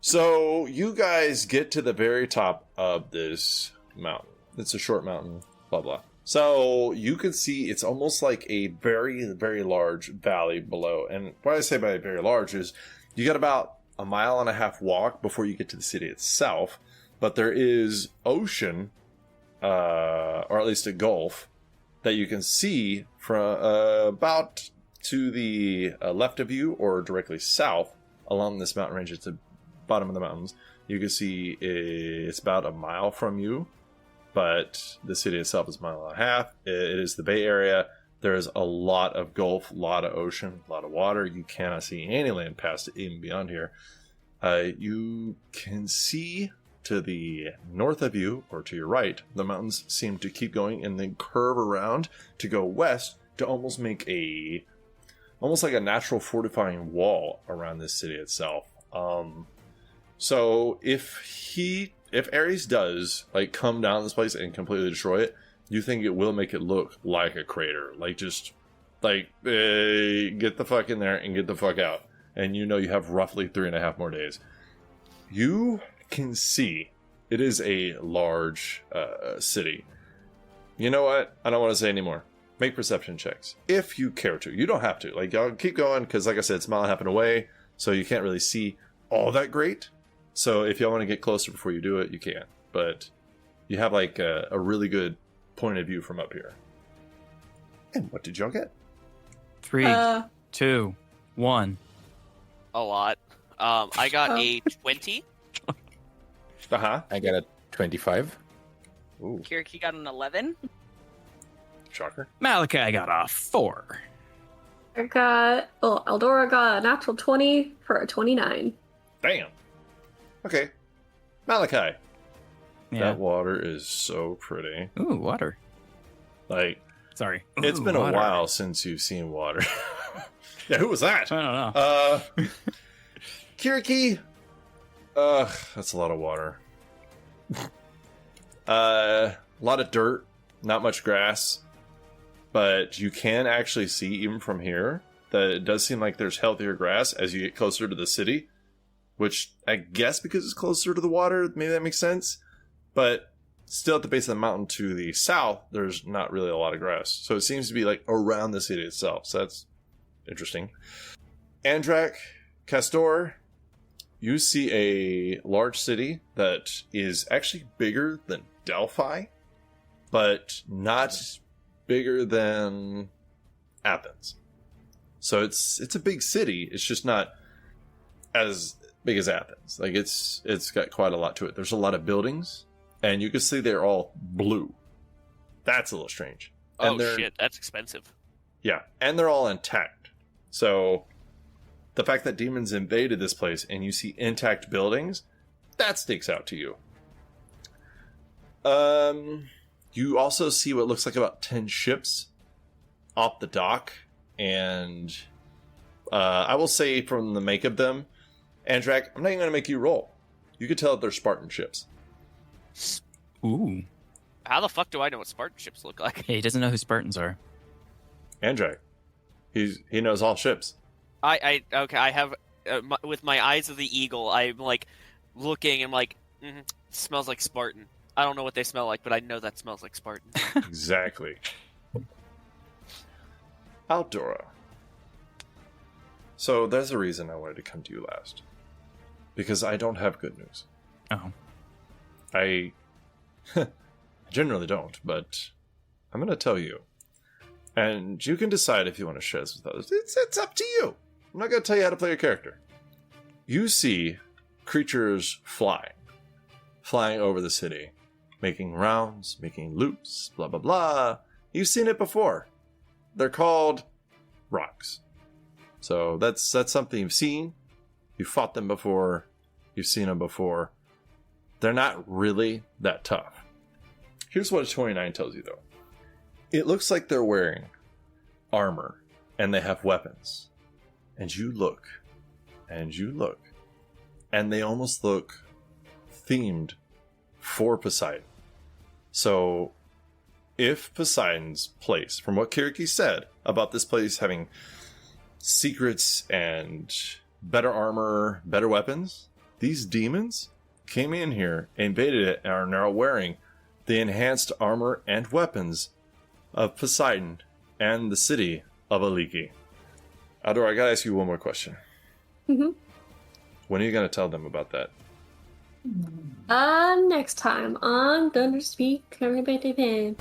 So you guys get to the very top of this mountain. It's a short mountain, blah, blah. So you can see it's almost like a very, very large valley below. And what I say by very large is you got about a 1.5 mile walk before you get to the city itself. But there is ocean, or at least a gulf, that you can see from about to the left of you or directly south along this mountain range. It's the bottom of the mountains. You can see it's about 1 mile from you, but the city itself is 1.5 miles. It is the Bay Area. There's a lot of gulf, a lot of ocean, a lot of water. You cannot see any land past it, even beyond here. You can see to the north of you, or to your right, the mountains seem to keep going and then curve around to go west to almost make almost like a natural fortifying wall around this city itself. So if Ares does like come down this place and completely destroy it, you think it will make it look like a crater, like just like get the fuck in there and get the fuck out, and you know you have roughly 3.5 more days. You can see it is a large city. You know what? I don't want to say anymore. Make perception checks if you care to. You don't have to. Like, y'all keep going because, like I said, it's 1.5 miles away, so you can't really see all that great. So if y'all want to get closer before you do it, you can. But you have like a really good point of view from up here. And what did y'all get? 3, 2, 1. A lot. I got a 20. Uh-huh. I got a 25. Ooh, Kiriki got an 11. shocker. Malachi got a 4. Eldora got a natural 20 for a 29. Damn. Okay. Malachi. Yeah. That water is so pretty. Ooh, water. Like, Sorry. it's Ooh, been water. a while since you've seen water. Yeah, who was that? I don't know. Kiriki. That's a lot of water. A lot of dirt, not much grass. But you can actually see, even from here, that it does seem like there's healthier grass as you get closer to the city. Which, I guess because it's closer to the water, maybe that makes sense. But still at the base of the mountain to the south, there's not really a lot of grass. So it seems to be like around the city itself. So that's interesting. Andrak, Kastor, you see a large city that is actually bigger than Delphi, but not bigger than Athens. So it's a big city. It's just not as big as Athens. Like it's got quite a lot to it. There's a lot of buildings, and you can see they're all blue. That's a little strange. Oh, And they're- shit. That's expensive. Yeah, and they're all intact. So the fact that demons invaded this place and you see intact buildings, that sticks out to you. You also see what looks like about 10 ships off the dock, and I will say from the make of them, Andrak, I'm not even going to make you roll. You could tell that they're Spartan ships. Ooh. How the fuck do I know what Spartan ships look like? Hey, he doesn't know who Spartans are. Andrak, he knows all ships. I have with my eyes of the eagle. I'm like looking. I'm like, smells like Spartan. I don't know what they smell like, but I know that smells like Spartan. Exactly. Aldora. So there's a reason I wanted to come to you last. Because I don't have good news. Oh. I generally don't, but I'm going to tell you. And you can decide if you want to share this with others. It's up to you. I'm not going to tell you how to play your character. You see creatures flying over the city, making rounds, making loops, blah, blah, blah. You've seen it before. They're called rocks. So that's something you've seen. You've fought them before. You've seen them before. They're not really that tough. Here's what a 29 tells you, though. It looks like they're wearing armor, and they have weapons. And you look, and you look, and they almost look themed for Poseidon. So, if Poseidon's place, from what Kiriki said about this place having secrets and better armor, better weapons, these demons came in here, invaded it, and are now wearing the enhanced armor and weapons of Poseidon and the city of Aliki. Aldor, I gotta ask you one more question. Mm-hmm. When are you gonna tell them about that? Next time on Thunder Speak, everybody.